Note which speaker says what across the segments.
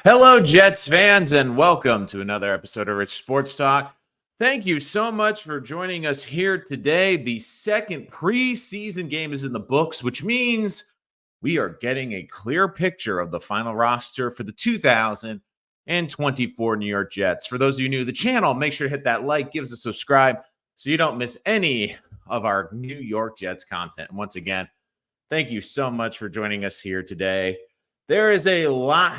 Speaker 1: Hello, Jets fans, and welcome to another episode of Rich Sports Talk. Thank you so much for joining us here today. The second preseason game is in the books, which means we are getting a clear picture of the final roster for the 2024 New York Jets. For those of you new to the channel, make sure to hit that like, give us a subscribe so you don't miss any of our New York Jets content. And once again, thank you so much for joining us here today. There is a lot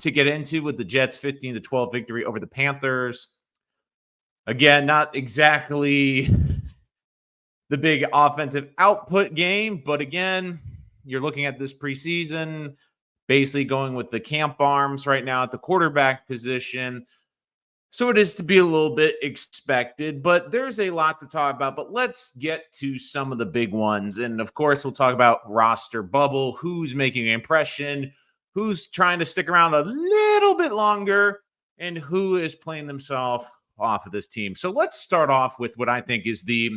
Speaker 1: to get into with the Jets' 15-12 victory over the Panthers. Again, not exactly the big offensive output game, but again, you're looking at this preseason, basically going with the camp arms right now at the quarterback position. So it is to be a little bit expected, but there's a lot to talk about. But let's get to some of the big ones. And of course, we'll talk about roster bubble, who's making an impression, who's trying to stick around a little bit longer, and who is playing themselves off of this team. So let's start off with what I think is the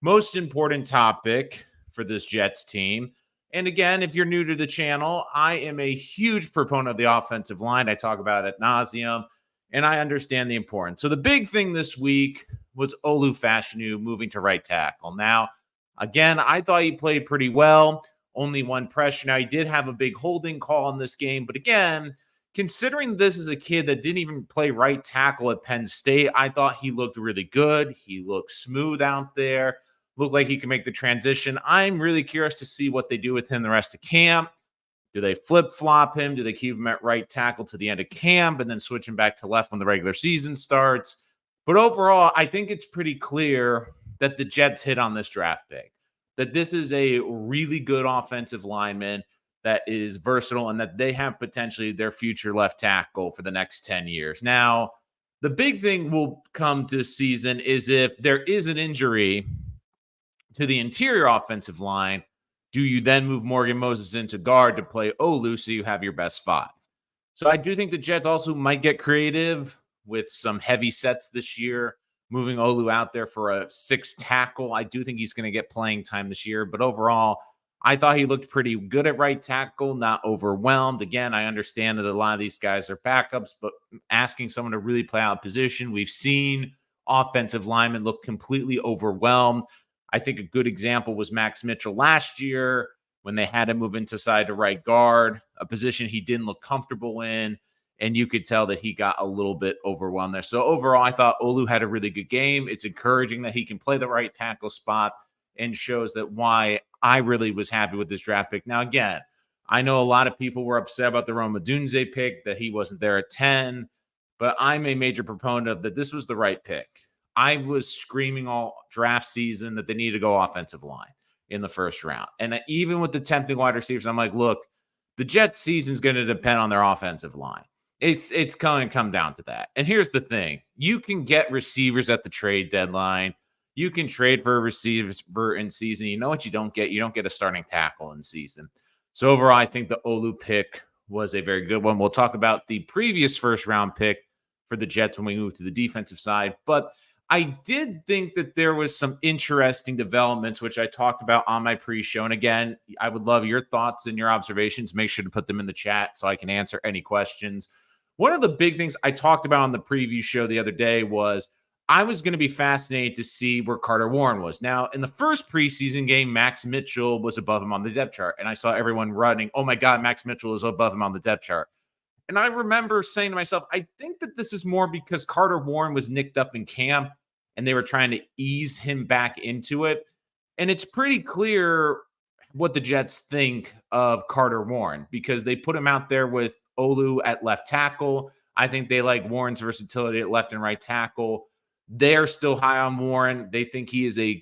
Speaker 1: most important topic for this Jets team. And again, if you're new to the channel, I am a huge proponent of the offensive line. I talk about it ad nauseum, and I understand the importance. So the big thing this week was Olu Fashanu moving to right tackle. Now, again, I thought he played pretty well. Only one pressure. Now, he did have a big holding call in this game. But again, considering this is a kid that didn't even play right tackle at Penn State, I thought he looked really good. He looked smooth out there. Looked like he could make the transition. I'm really curious to see what they do with him the rest of camp. Do they flip-flop him? Do they keep him at right tackle to the end of camp and then switch him back to left when the regular season starts? But overall, I think it's pretty clear that the Jets hit on this draft pick, that this is a really good offensive lineman that is versatile and that they have potentially their future left tackle for the next 10 years. Now, the big thing will come this season is if there is an injury to the interior offensive line, do you then move Morgan Moses into guard to play Olu so you have your best five? So I do think the Jets also might get creative with some heavy sets this year, moving Olu out there for a sixth tackle. I do think he's going to get playing time this year. But overall, I thought he looked pretty good at right tackle, not overwhelmed. Again, I understand that a lot of these guys are backups, but asking someone to really play out of position, we've seen offensive linemen look completely overwhelmed. I think a good example was Max Mitchell last year when they had to move inside to right guard, a position he didn't look comfortable in, and you could tell that he got a little bit overwhelmed there. So overall, I thought Olu had a really good game. It's encouraging that he can play the right tackle spot and shows that why I really was happy with this draft pick. Now, again, I know a lot of people were upset about the Rome Odunze pick, that he wasn't there at 10, but I'm a major proponent of that this was the right pick. I was screaming all draft season that they need to go offensive line in the first round. And even with the tempting wide receivers, I'm like, look, the Jets season is going to depend on their offensive line. It's going to come down to that. And here's the thing. You can get receivers at the trade deadline. You can trade for a receiver in season. You know what you don't get? You don't get a starting tackle in season. So overall, I think the Olu pick was a very good one. We'll talk about the previous first round pick for the Jets when we move to the defensive side. But I did think that there was some interesting developments, which I talked about on my pre-show. And again, I would love your thoughts and your observations. Make sure to put them in the chat so I can answer any questions. One of the big things I talked about on the preview show the other day was I was going to be fascinated to see where Carter Warren was. Now, in the first preseason game, Max Mitchell was above him on the depth chart. And I saw everyone running, oh my God, Max Mitchell is above him on the depth chart. And I remember saying to myself, I think that this is more because Carter Warren was nicked up in camp and they were trying to ease him back into it. And it's pretty clear what the Jets think of Carter Warren because they put him out there with Olu at left tackle. I think they like Warren's versatility at left and right tackle. They're still high on Warren. They think he is a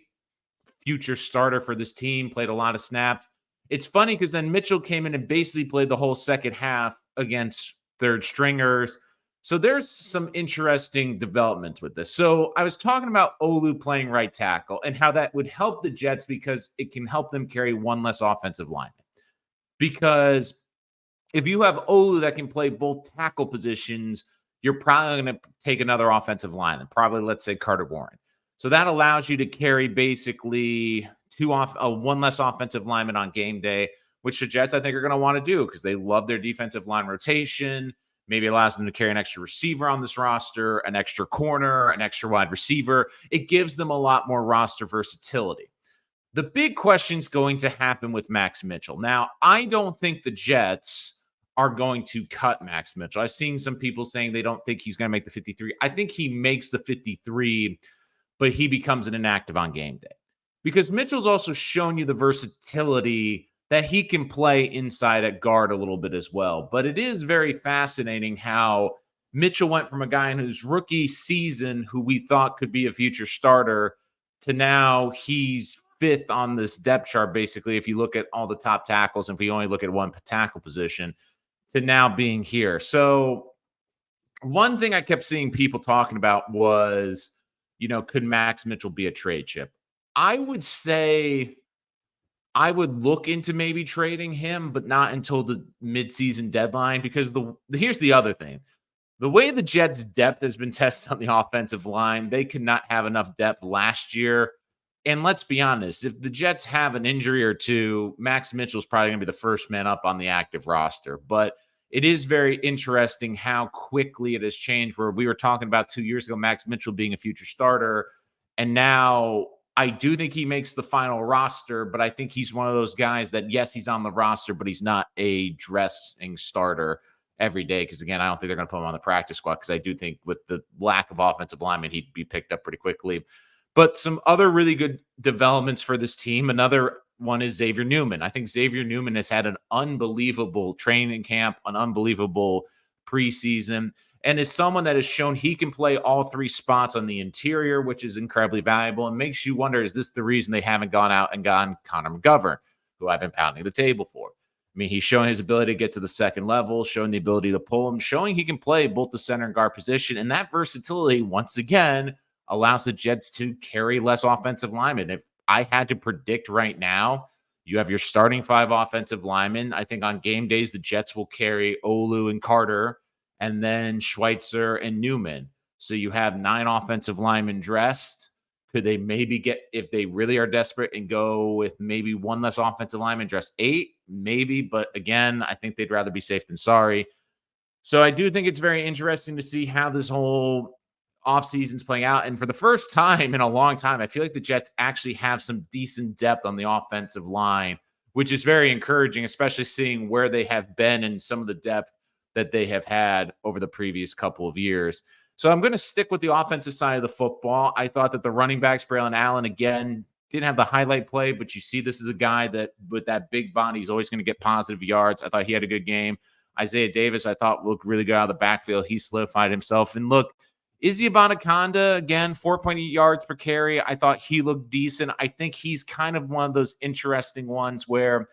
Speaker 1: future starter for this team, played a lot of snaps. It's funny because then Mitchell came in and basically played the whole second half against third stringers. So there's some interesting developments with this. So I was talking about Olu playing right tackle and how that would help the Jets because it can help them carry one less offensive lineman. Because if you have Olu that can play both tackle positions, you're probably going to take another offensive lineman, probably let's say Carter Warren. So that allows you to carry basically one less offensive lineman on game day, which the Jets I think are going to want to do because they love their defensive line rotation. maybe allows them to carry an extra receiver on this roster, an extra corner, an extra wide receiver. It gives them a lot more roster versatility. The big question is going to happen with Max Mitchell. Now, I don't think the Jets are going to cut Max Mitchell. I've seen some people saying they don't think he's going to make the 53. I think he makes the 53, but he becomes an inactive on game day. Because Mitchell's also shown you the versatility that he can play inside at guard a little bit as well. But it is very fascinating how Mitchell went from a guy in his rookie season who we thought could be a future starter to now he's fifth on this depth chart, basically, if you look at all the top tackles, and if we only look at one tackle position, to now being here. So one thing I kept seeing people talking about was, could Max Mitchell be a trade chip? I would say I would look into maybe trading him, but not until the midseason deadline, because here's the other thing. The way the Jets' depth has been tested on the offensive line, they could not have enough depth last year. And let's be honest, if the Jets have an injury or two, Max Mitchell is probably going to be the first man up on the active roster. But it is very interesting how quickly it has changed, where we were talking about 2 years ago, Max Mitchell being a future starter. And now I do think he makes the final roster, but I think he's one of those guys that, yes, he's on the roster, but he's not a dressing starter every day. Because, again, I don't think they're going to put him on the practice squad, because I do think with the lack of offensive linemen, he'd be picked up pretty quickly. But some other really good developments for this team. Another one is Xavier Newman. I think Xavier Newman has had an unbelievable training camp, an unbelievable preseason, and is someone that has shown he can play all three spots on the interior, which is incredibly valuable and makes you wonder, is this the reason they haven't gone out and gotten Connor McGovern, who I've been pounding the table for? I mean, he's showing his ability to get to the second level, showing the ability to pull him, showing he can play both the center and guard position. And that versatility, once again, allows the Jets to carry less offensive linemen. If I had to predict right now, you have your starting 5 offensive linemen. I think on game days, the Jets will carry Olu and Carter, and then Schweitzer and Newman. So you have 9 offensive linemen dressed. Could they maybe get, if they really are desperate, and go with maybe one less offensive lineman, dress 8? Maybe. But again, I think they'd rather be safe than sorry. So I do think it's very interesting to see how this whole offseason's playing out. And for the first time in a long time, I feel like the Jets actually have some decent depth on the offensive line, which is very encouraging, especially seeing where they have been and some of the depth that they have had over the previous couple of years. So I'm going to stick with the offensive side of the football. I thought that the running backs, Braylon Allen, again, didn't have the highlight play, but you see this is a guy that with that big body, he's always going to get positive yards. I thought he had a good game. Isaiah Davis, I thought, looked really good out of the backfield. He solidified himself. And look, Izzy Abanikanda, again, 4.8 yards per carry. I thought he looked decent. I think he's kind of one of those interesting ones where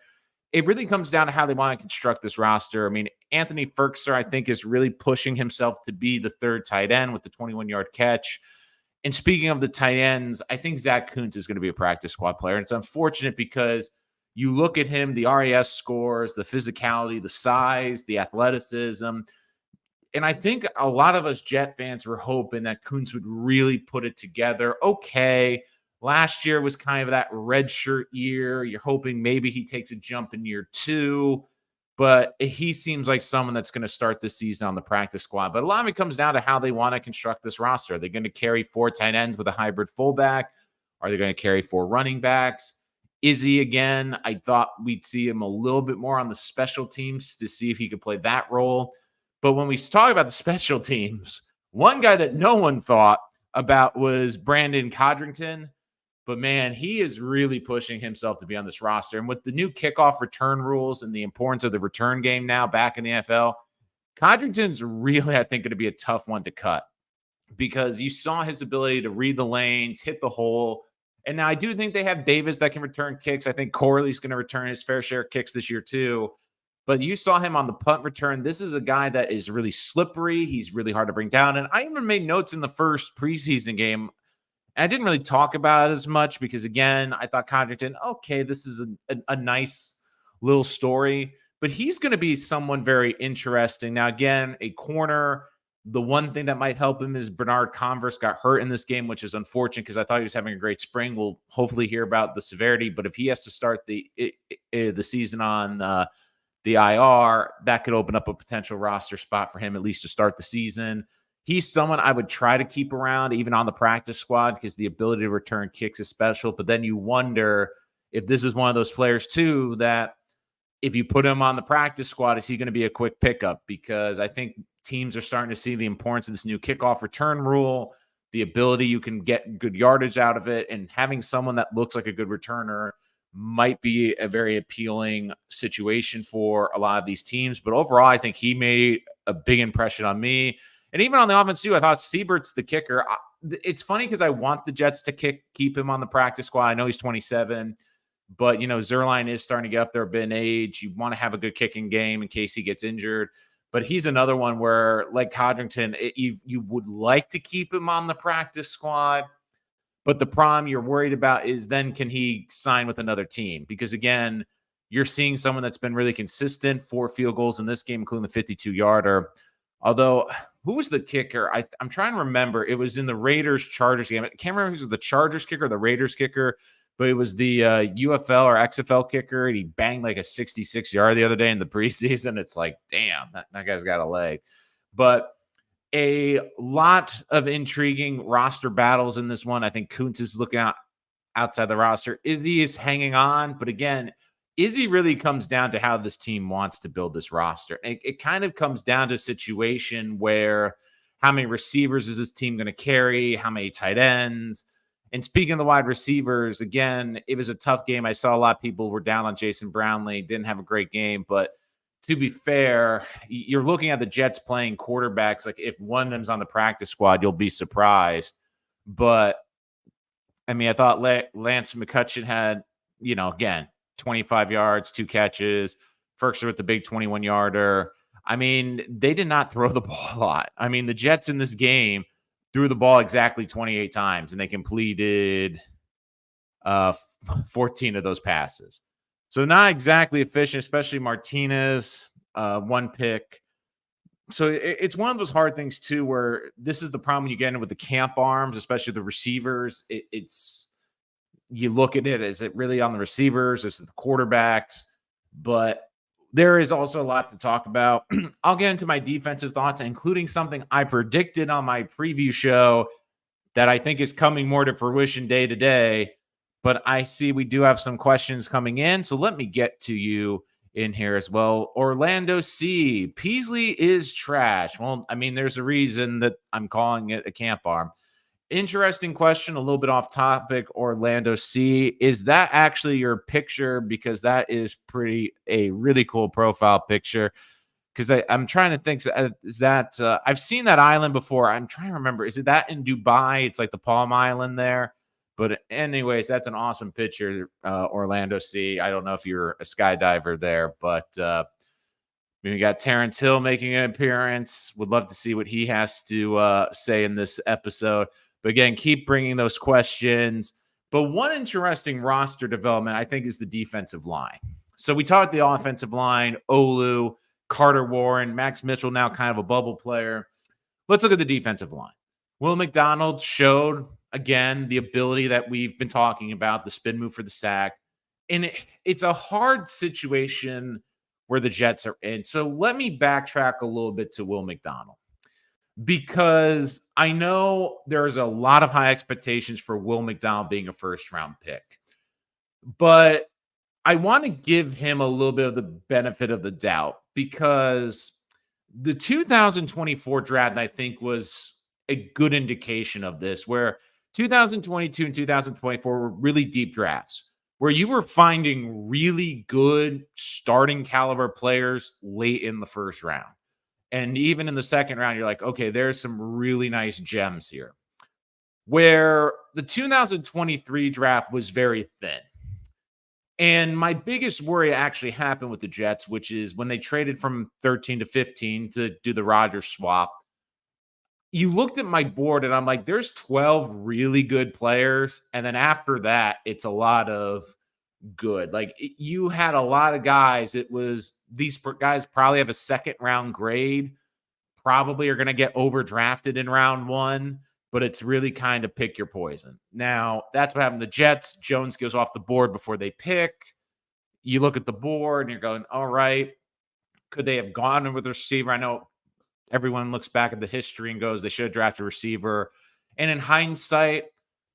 Speaker 1: it really comes down to how they want to construct this roster. I mean, Anthony Ferkser, I think, is really pushing himself to be the third tight end with the 21-yard catch. And speaking of the tight ends, I think Zach Kuntz is going to be a practice squad player. And it's unfortunate because you look at him, the RAS scores, the physicality, the size, the athleticism. And I think a lot of us Jet fans were hoping that Kuntz would really put it together. Okay, last year was kind of that red shirt year. You're hoping maybe he takes a jump in year 2. But he seems like someone that's going to start this season on the practice squad. But a lot of it comes down to how they want to construct this roster. Are they going to carry 4 tight ends with a hybrid fullback? Are they going to carry 4 running backs? Izzy, again, I thought we'd see him a little bit more on the special teams to see if he could play that role. But when we talk about the special teams, one guy that no one thought about was Brandon Codrington. But, man, he is really pushing himself to be on this roster. And with the new kickoff return rules and the importance of the return game now back in the NFL, Codrington's really, I think, going to be a tough one to cut because you saw his ability to read the lanes, hit the hole. And now I do think they have Davis that can return kicks. I think Corley's going to return his fair share of kicks this year too. But you saw him on the punt return. This is a guy that is really slippery. He's really hard to bring down. And I even made notes in the first preseason game. I didn't really talk about it as much because, again, I thought Codrington, okay, this is a nice little story. But he's going to be someone very interesting. Now, again, a corner. The one thing that might help him is Bernard Converse got hurt in this game, which is unfortunate because I thought he was having a great spring. We'll hopefully hear about the severity. But if he has to start the season on the IR, that could open up a potential roster spot for him, at least to start the season. He's someone I would try to keep around, even on the practice squad, because the ability to return kicks is special. But then you wonder if this is one of those players, too, that if you put him on the practice squad, is he going to be a quick pickup? Because I think teams are starting to see the importance of this new kickoff return rule, the ability you can get good yardage out of it, and having someone that looks like a good returner might be a very appealing situation for a lot of these teams. But overall, I think he made a big impression on me. And even on the offense, too, I thought Siebert's the kicker. It's funny because I want the Jets to keep him on the practice squad. I know he's 27, but, Zerline is starting to get up there a bit in age. You want to have a good kicking game in case he gets injured. But he's another one where, like Codrington, you would like to keep him on the practice squad. But the problem you're worried about is then can he sign with another team? Because, again, you're seeing someone that's been really consistent, 4 field goals in this game, including the 52-yarder. Although, who was the kicker? I'm trying to remember. It was in the Raiders-Chargers game. I can't remember if it was the Chargers kicker or the Raiders kicker, but it was the UFL or XFL kicker, and he banged like a 66-yard the other day in the preseason. It's like, damn, that guy's got a leg. But a lot of intriguing roster battles in this one. I think Kuntz is looking outside the roster. Izzy is hanging on. But again, Izzy really comes down to how this team wants to build this roster. It kind of comes down to a situation where how many receivers is this team going to carry? How many tight ends? And speaking of the wide receivers, again, it was a tough game. I saw a lot of people were down on Jason Brownlee, didn't have a great game. But to be fair, you're looking at the Jets playing quarterbacks. Like if one of them's on the practice squad, you'll be surprised. But, I mean, I thought Lance McCutcheon had, again, 25 yards, 2 catches. Ferkser with the big 21-yarder. I mean, they did not throw the ball a lot. I mean, the Jets in this game threw the ball exactly 28 times, and they completed 14 of those passes. So not exactly efficient, especially Martinez, 1 pick. So it's one of those hard things, too, where this is the problem you get in with the camp arms, especially the receivers. It's you look at it, is it really on the receivers? Is it the quarterbacks? But there is also a lot to talk about. I'll get into my defensive thoughts, including something I predicted on my preview show that I think is coming more to fruition day to day. But I see we do have some questions coming in, so let me get to you in here as well. Orlando C. Peasley is trash. Well, I mean, there's a reason that I'm calling it a camp arm. Interesting question, a little bit off topic, Orlando C. Is that actually your picture? Because that is a really cool profile picture. Because I'm trying to think, is that, I've seen that island before. I'm trying to remember. Is it that in Dubai? It's like the Palm Island there. But anyways, that's an awesome picture, Orlando C. I don't know if you're a skydiver there, but we got Terrence Hill making an appearance. Would love to see what he has to say in this episode. But again, keep bringing those questions. But one interesting roster development, I think, is the defensive line. So we talked the offensive line, Olu, Carter Warren, Max Mitchell, now kind of a bubble player. Let's look at the defensive line. Will McDonald showed, again, the ability that we've been talking about, the spin move for the sack. And it's a hard situation where the Jets are in. So let me backtrack a little bit to Will McDonald, because I know there's a lot of high expectations for Will McDonald being a first-round pick. But I want to give him a little bit of the benefit of the doubt, because the 2024 draft, I think, was a good indication of this, where 2022 and 2024 were really deep drafts, where you were finding really good starting caliber players late in the first round. And even in the second round, you're like, okay, there's some really nice gems here. Where the 2023 draft was very thin. And my biggest worry actually happened with the Jets, which is when they traded from 13 to 15 to do the Rodgers swap. You looked at my board and I'm like, there's 12 really good players. And then after that, it's a lot of good. Like you had a lot of guys. It was these guys probably have a second round grade, probably are going to get overdrafted in round 1, but it's really kind of pick your poison. Now, that's what happened to the Jets. Jones goes off the board before they pick. You look at the board and you're going, all right, Could they have gone with a receiver? I know everyone looks back at the history and goes, they should have drafted a receiver. And in hindsight,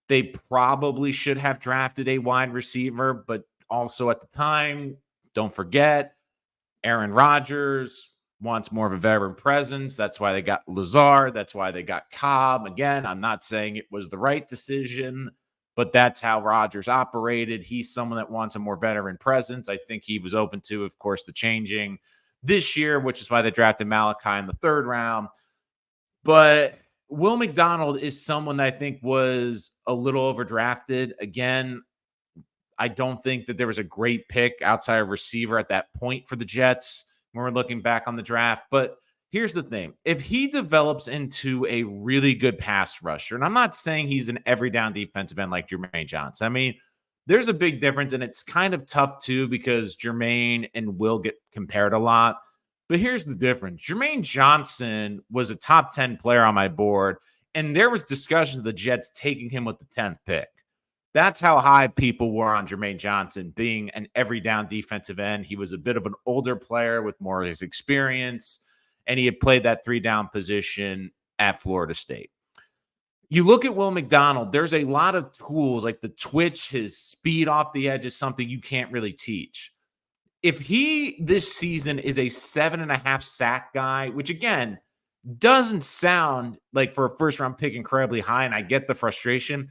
Speaker 1: they probably should have drafted a wide receiver, but also at the time, don't forget, Aaron Rodgers wants more of a veteran presence. That's why they got Lazard. That's why they got Cobb. Again, I'm not saying it was the right decision, but that's how Rodgers operated. He's someone that wants a more veteran presence. I think he was open to, of course, the changing this year, which is why they drafted Malachi in the 3rd round. But Will McDonald is someone that I think was a little overdrafted. Again, I don't think that there was a great pick outside of receiver at that point for the Jets when we're looking back on the draft. But here's the thing. If he develops into a really good pass rusher, and I'm not saying he's an every down defensive end like Jermaine Johnson. I mean, there's a big difference, and it's kind of tough too because Jermaine and Will get compared a lot. But here's the difference. Jermaine Johnson was a top 10 player on my board, and there was discussion of the Jets taking him with the 10th pick. That's how high people were on Jermaine Johnson being an every down defensive end. He was a bit of an older player with more of his experience, and he had played that 3-down position at Florida State. You look at Will McDonald, there's a lot of tools like the twitch, his speed off the edge is something you can't really teach. If he this season is a 7.5 sack guy, which again doesn't sound like for a 1st-round pick incredibly high, and I get the frustration,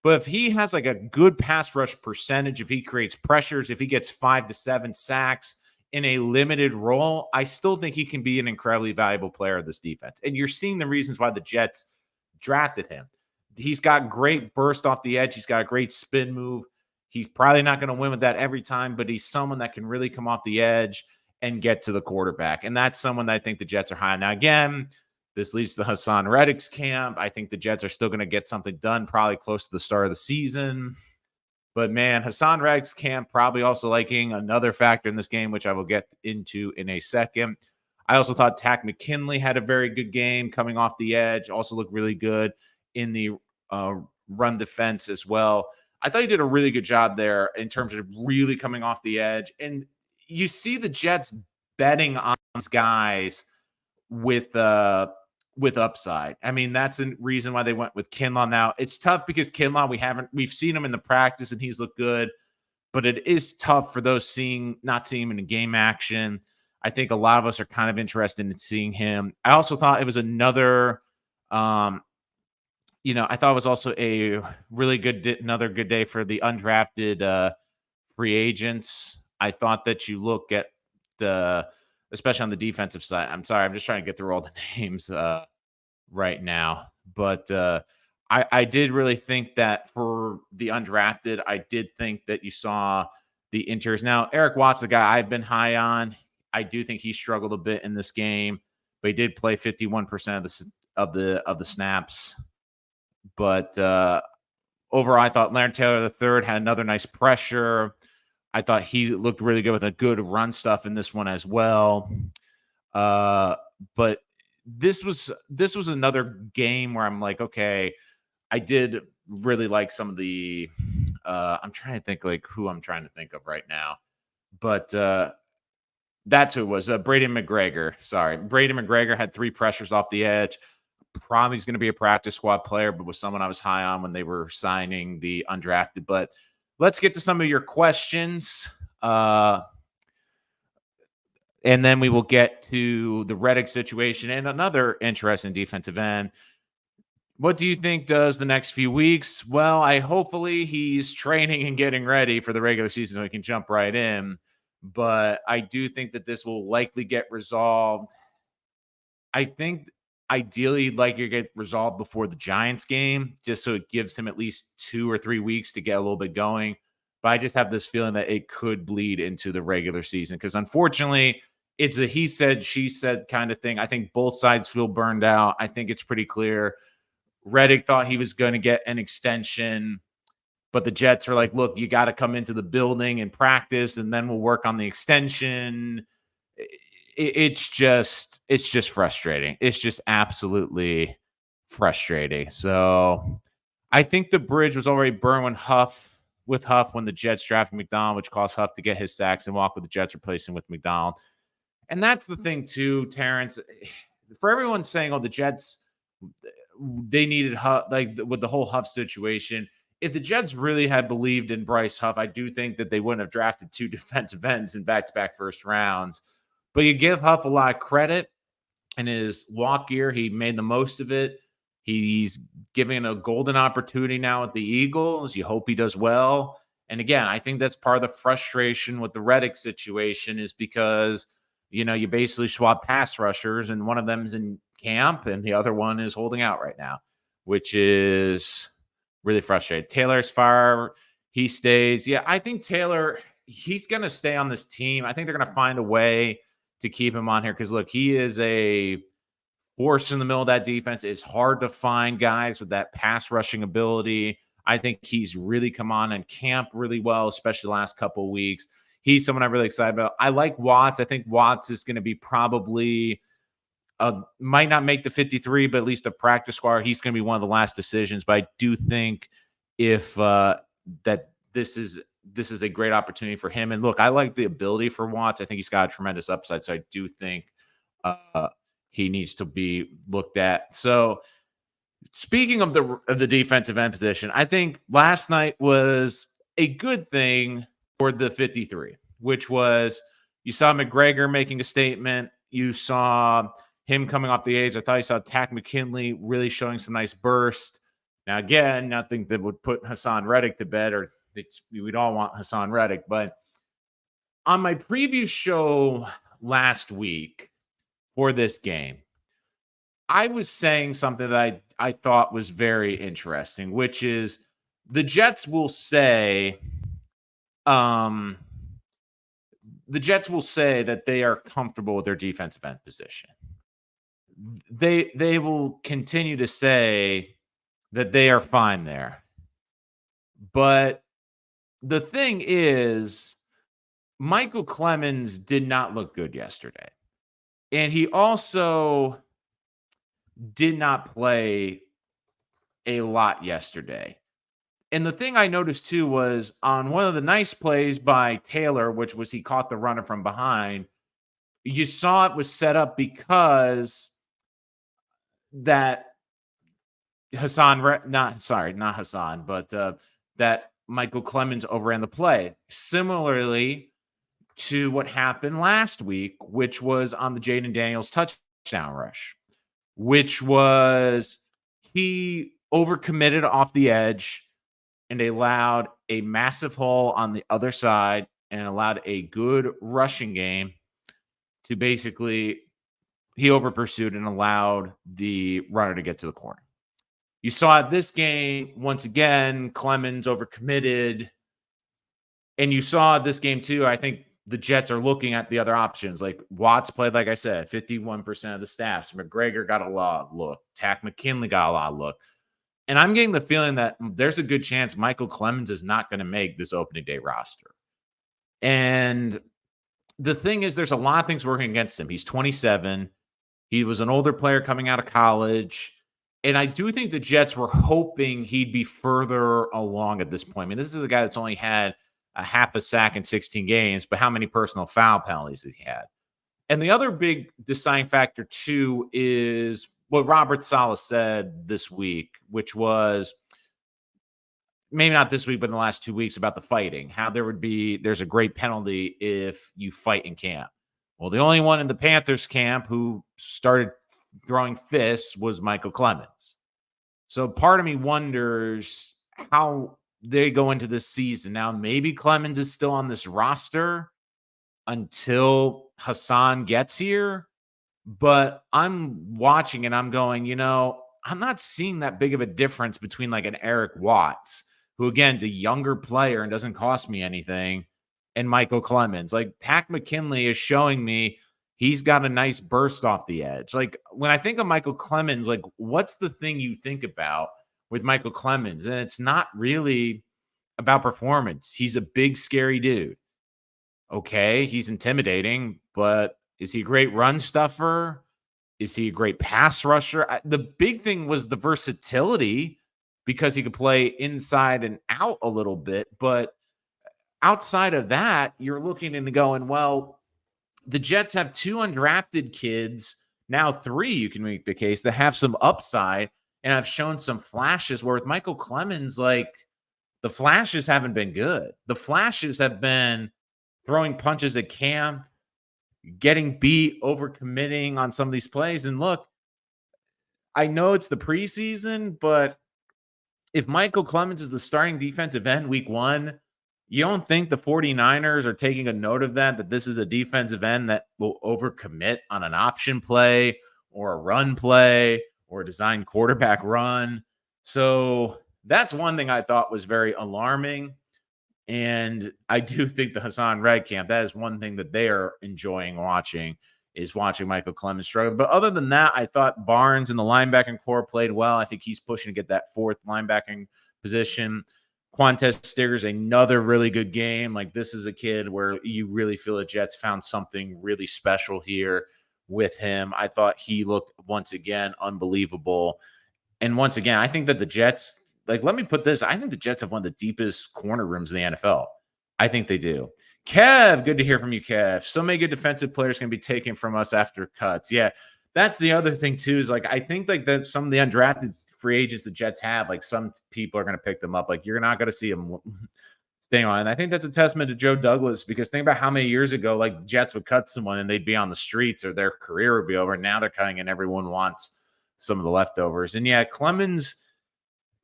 Speaker 1: but if he has like a good pass rush percentage, if he creates pressures, if he gets 5 to 7 sacks in a limited role, I still think he can be an incredibly valuable player of this defense. And you're seeing the reasons why the Jets drafted him. He's got great burst off the edge. He's got a great spin move. He's probably not going to win with that every time, but he's someone that can really come off the edge and get to the quarterback. And that's someone that I think the Jets are high on. Now, again, this leads to Hassan Reddick's camp. I think the Jets are still going to get something done probably close to the start of the season. But, man, Hassan Reddick's camp probably also liking another factor in this game, which I will get into in a second. I also thought Tack McKinley had a very good game coming off the edge, also looked really good in the run defense as well. I thought he did a really good job there in terms of really coming off the edge. And you see the Jets betting on these guys with upside. I mean, that's a reason why they went with Kinlaw. Now, it's tough because Kinlaw, we've seen him in the practice and he's looked good, but it is tough for those not seeing him in a game action. I think a lot of us are kind of interested in seeing him. I also thought it was another I thought it was also a really another good day for the undrafted free agents. I thought that you look at especially on the defensive side. I'm sorry, I'm just trying to get through all the names right now. But I did really think that for the undrafted, I did think that you saw the interiors. Now, Eric Watt's a guy I've been high on. I do think he struggled a bit in this game, but he did play 51% of the snaps. But overall, I thought Larry Taylor III had another nice pressure. I thought he looked really good with a good run stuff in this one as well. But this was another game where I'm like, okay, I did really like some of the I'm trying to think like who I'm trying to think of right now. But that's who it was. Braden McGregor. Sorry. Braden McGregor had 3 pressures off the edge. Probably he's going to be a practice squad player, but was someone I was high on when they were signing the undrafted. But let's get to some of your questions. And then we will get to the Reddick situation and another interesting defensive end. What do you think does the next few weeks? Well, hopefully he's training and getting ready for the regular season so he can jump right in. But I do think that this will likely get resolved. I think ideally like you get resolved before the Giants game, just so it gives him at least 2 or 3 weeks to get a little bit going. But I just have this feeling that it could bleed into the regular season because unfortunately it's a he said, she said kind of thing. I think both sides feel burned out. I think it's pretty clear. Reddick thought he was going to get an extension, but the Jets are like, look, you got to come into the building and practice, and then we'll work on the extension. It's just frustrating. It's just absolutely frustrating. So I think the bridge was already burned when Huff when the Jets drafted McDonald, which caused Huff to get his sacks and walk with the Jets, replacing with McDonald. And that's the thing too, Terrence. For everyone saying, "Oh, the Jets, they needed Huff," like with the whole Huff situation. If the Jets really had believed in Bryce Huff, I do think that they wouldn't have drafted two defensive ends in back-to-back first rounds. But you give Huff a lot of credit in his walk year. He made the most of it. He's given a golden opportunity now with the Eagles. You hope he does well. And again, I think that's part of the frustration with the Reddick situation is because, you basically swap pass rushers and one of them's in camp and the other one is holding out right now, which is really frustrating. Taylor's fire. He stays. Yeah, I think Taylor, he's going to stay on this team. I think they're going to find a way to keep him on here because, look, he is a force in the middle of that defense. It's hard to find guys with that pass rushing ability. I think he's really come on in camp really well, especially the last couple of weeks. He's someone I'm really excited about. I like Watts. I think Watts is going to be probably might not make the 53, but at least a practice squad. He's going to be one of the last decisions. But I do think if that this is a great opportunity for him. And look, I like the ability for Watts. I think he's got a tremendous upside. So I do think he needs to be looked at. So speaking of the defensive end position, I think last night was a good thing for the 53, which was you saw McGregor making a statement. You saw him coming off the A's. I thought you saw Takk McKinley really showing some nice burst. Now, again, nothing that would put Hassan Reddick to bed, or we'd all want Hassan Reddick. But on my preview show last week for this game, I was saying something that I thought was very interesting, which is the Jets will say, that they are comfortable with their defensive end position. They will continue to say that they are fine there. But the thing is, Michael Clemens did not look good yesterday. And he also did not play a lot yesterday. And the thing I noticed too was on one of the nice plays by Taylor, which was he caught the runner from behind, you saw it was set up because that not Hassan, but that Michael Clemens overran the play. Similarly to what happened last week, which was on the Jaden Daniels touchdown rush, which was he overcommitted off the edge and allowed a massive hole on the other side and allowed a good rushing game to basically he overpursued and allowed the runner to get to the corner. You saw this game, once again, Clemens overcommitted. And you saw this game too. I think the Jets are looking at the other options. Like Watts played, like I said, 51% of the snaps. McGregor got a lot of look. Takk McKinley got a lot of look. And I'm getting the feeling that there's a good chance Michael Clemens is not going to make this opening day roster. And the thing is, there's a lot of things working against him. He's 27. He was an older player coming out of college. And I do think the Jets were hoping he'd be further along at this point. I mean, this is a guy that's only had a half a sack in 16 games, but how many personal foul penalties he had? And the other big deciding factor, too, is what Robert Saleh said this week, which was maybe not this week, but in the last 2 weeks about the fighting, how there's a great penalty if you fight in camp. Well, the only one in the Panthers camp who started throwing fists was Michael Clemens. So part of me wonders how they go into this season. Now, maybe Clemens is still on this roster until Hassan gets here, but I'm watching and I'm going, I'm not seeing that big of a difference between like an Eric Watts, who again is a younger player and doesn't cost me anything, and Michael Clemens. Like Takk McKinley is showing me he's got a nice burst off the edge. Like when I think of Michael Clemens, like what's the thing you think about with Michael Clemens? And it's not really about performance. He's a big, scary dude. Okay, he's intimidating, but is he a great run stuffer? Is he a great pass rusher? The big thing was the versatility because he could play inside and out a little bit. But outside of that, you're looking and going, well, the Jets have 2 undrafted kids, now 3, you can make the case, that have some upside and have shown some flashes, where with Michael Clemens, like, the flashes haven't been good. The flashes have been throwing punches at camp, getting beat, overcommitting on some of these plays. And look, I know it's the preseason, but if Michael Clemens is the starting defensive end week 1, you don't think the 49ers are taking a note of that this is a defensive end that will overcommit on an option play or a run play or a design quarterback run? So that's one thing I thought was very alarming. And I do think the Hassan Red camp, that is one thing that they are enjoying watching, is watching Michael Clemens struggle. But other than that, I thought Barnes and the linebacking core played well. I think he's pushing to get that 4th linebacking position. Quantez Stigers, another really good game. Like, this is a kid where you really feel the Jets found something really special here with him. I thought he looked, once again, unbelievable. And once again, I think that the Jets, like, let me put this, I think the Jets have one of the deepest corner rooms in the NFL. I think they do. Kev, good to hear from you, Kev. So many good defensive players can be taken from us after cuts. Yeah, that's the other thing, too, is, like, I think, like, that some of the undrafted free agents the Jets have, like, some people are going to pick them up. Like, you're not going to see them staying on. And I think that's a testament to Joe Douglas, because think about how many years ago, like, Jets would cut someone and they'd be on the streets or their career would be over. Now they're cutting and everyone wants some of the leftovers. And yeah, Clemens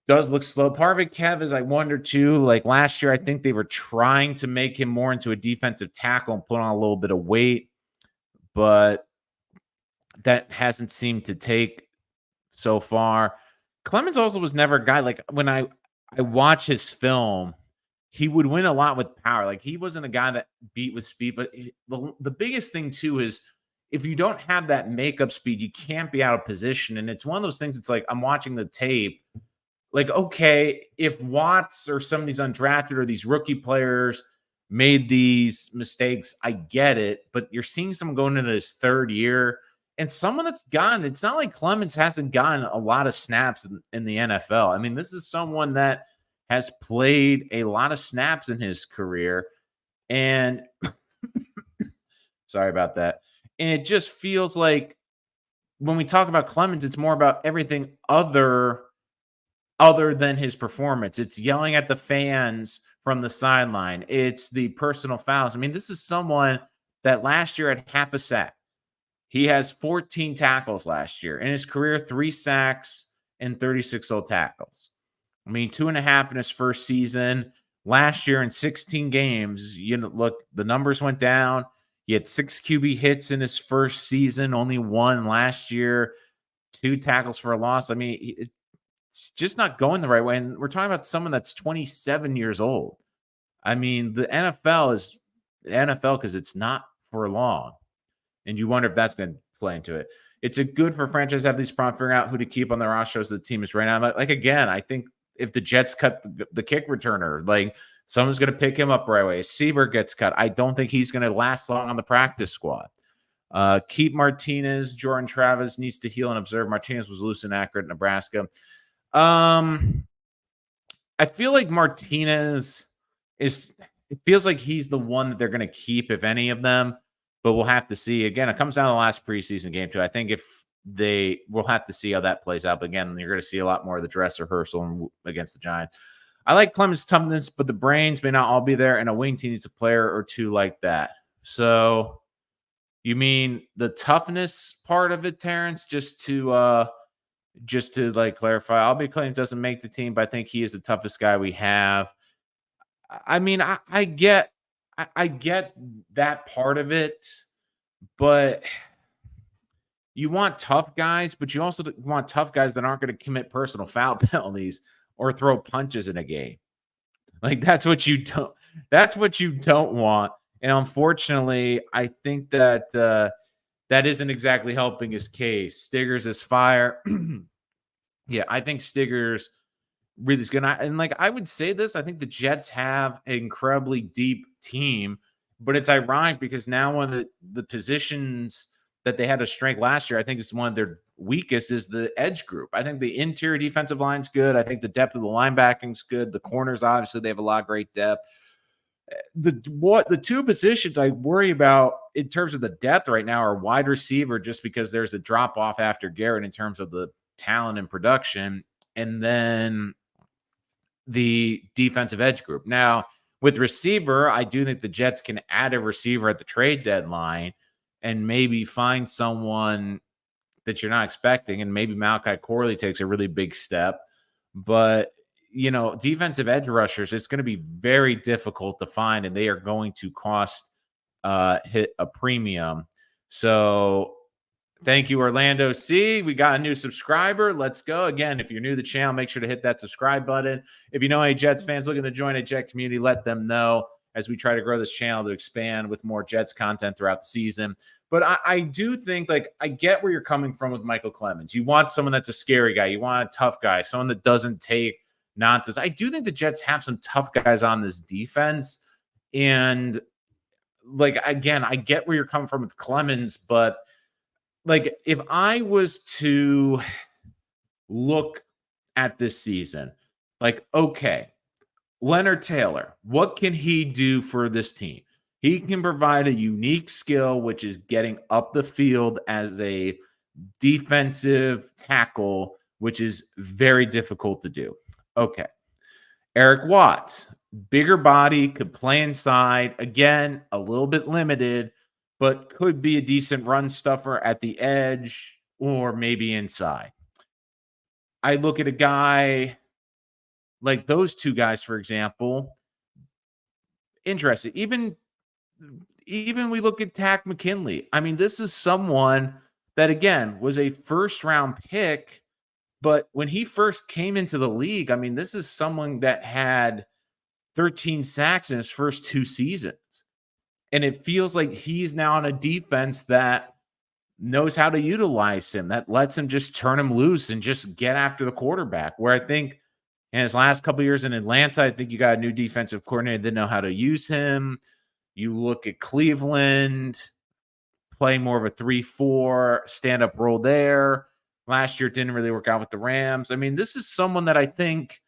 Speaker 1: does look slow. Part of it, Kev, is I wonder too, like, last year, I think they were trying to make him more into a defensive tackle and put on a little bit of weight, but that hasn't seemed to take so far. Clemens also was never a guy, like, when I watch his film, he would win a lot with power. Like, he wasn't a guy that beat with speed, but the biggest thing too is if you don't have that makeup speed, you can't be out of position. And it's one of those things, it's like, I'm watching the tape, like, okay, if Watts or some of these undrafted or these rookie players made these mistakes, I get it, but you're seeing someone going into this 3rd year and someone that's gotten, it's not like Clemens hasn't gotten a lot of snaps in the NFL. I mean, this is someone that has played a lot of snaps in his career. And sorry about that. And it just feels like when we talk about Clemens, it's more about everything other than his performance. It's yelling at the fans from the sideline. It's the personal fouls. I mean, this is someone that last year had half a sack. He has 14 tackles last year. In his career, 3 sacks and 36 total tackles. I mean, 2.5 in his first season. Last year in 16 games, you know, look, the numbers went down. He had 6 QB hits in his first season, only 1 last year, 2 tackles for a loss. I mean, it's just not going the right way. And we're talking about someone that's 27 years old. I mean, the NFL is the NFL because it's not for long. And you wonder if that's going to play into it. It's a good for franchise to have these problems, figuring out who to keep on their roster as the team is right now. Like, again, I think if the Jets cut the kick returner, like, someone's going to pick him up right away. Seaver gets cut. I don't think he's going to last long on the practice squad. Keep Martinez. Jordan Travis needs to heal and observe. Martinez was loose and accurate in Nebraska. I feel like Martinez it feels like he's the one that they're going to keep, if any of them, but we'll have to see. Again, it comes down to the last preseason game too. I think we'll have to see how that plays out. But again, you're going to see a lot more of the dress rehearsal against the Giants. I like Clemens' toughness, but the brains may not all be there, and a wing team needs a player or two like that. So you mean the toughness part of it, Terrence? Just to like clarify, Albie Clemens doesn't make the team, but I think he is the toughest guy we have. I mean, I get that part of it, but you want tough guys, but you also want tough guys that aren't going to commit personal foul penalties or throw punches in a game. Like, that's what you don't want. And unfortunately, I think that that isn't exactly helping his case. Stigers is fire. Yeah, I think Stigers really is going to. And, like, I would say this, I think the Jets have an incredibly deep team, but it's ironic because now one of the positions that they had a strength last year, I think is one of their weakest, is the edge group. I think the interior defensive line's good. I think the depth of the linebacking's good. The corners, obviously, they have a lot of great depth. The two positions I worry about in terms of the depth right now are wide receiver, just because there's a drop off after Garrett in terms of the talent and production, and then the defensive edge group. Now, with receiver, I do think the Jets can add a receiver at the trade deadline and maybe find someone that you're not expecting, and maybe Malachi Corley takes a really big step. But defensive edge rushers, it's going to be very difficult to find, and they are going to cost hit a premium. So thank you, Orlando C. We got a new subscriber. Let's go. Again, if you're new to the channel, make sure to hit that subscribe button. If you know any Jets fans looking to join a Jet community, let them know as we try to grow this channel to expand with more Jets content throughout the season. But I do think, I get where you're coming from with Michael Clemens. You want someone that's a scary guy. You want a tough guy, someone that doesn't take nonsense. I do think the Jets have some tough guys on this defense. And, again, I get where you're coming from with Clemens, but if I was to look at this season, okay, Leonard Taylor, what can he do for this team? He can provide a unique skill, which is getting up the field as a defensive tackle, which is very difficult to do. Okay. Eric Watts, bigger body, could play inside. Again, a little bit limited, but could be a decent run stuffer at the edge or maybe inside. I look at a guy like those two guys, for example. Interesting. Even we look at Tack McKinley. I mean, this is someone that, again, was a first-round pick, but when he first came into the league, I mean, this is someone that had 13 sacks in his first 2 seasons. And it feels like he's now on a defense that knows how to utilize him, that lets him just turn him loose and just get after the quarterback. Where I think in his last couple of years in Atlanta, I think you got a new defensive coordinator that know how to use him. You look at Cleveland, playing more of a 3-4 stand-up role there. Last year, it didn't really work out with the Rams. I mean, this is someone that I think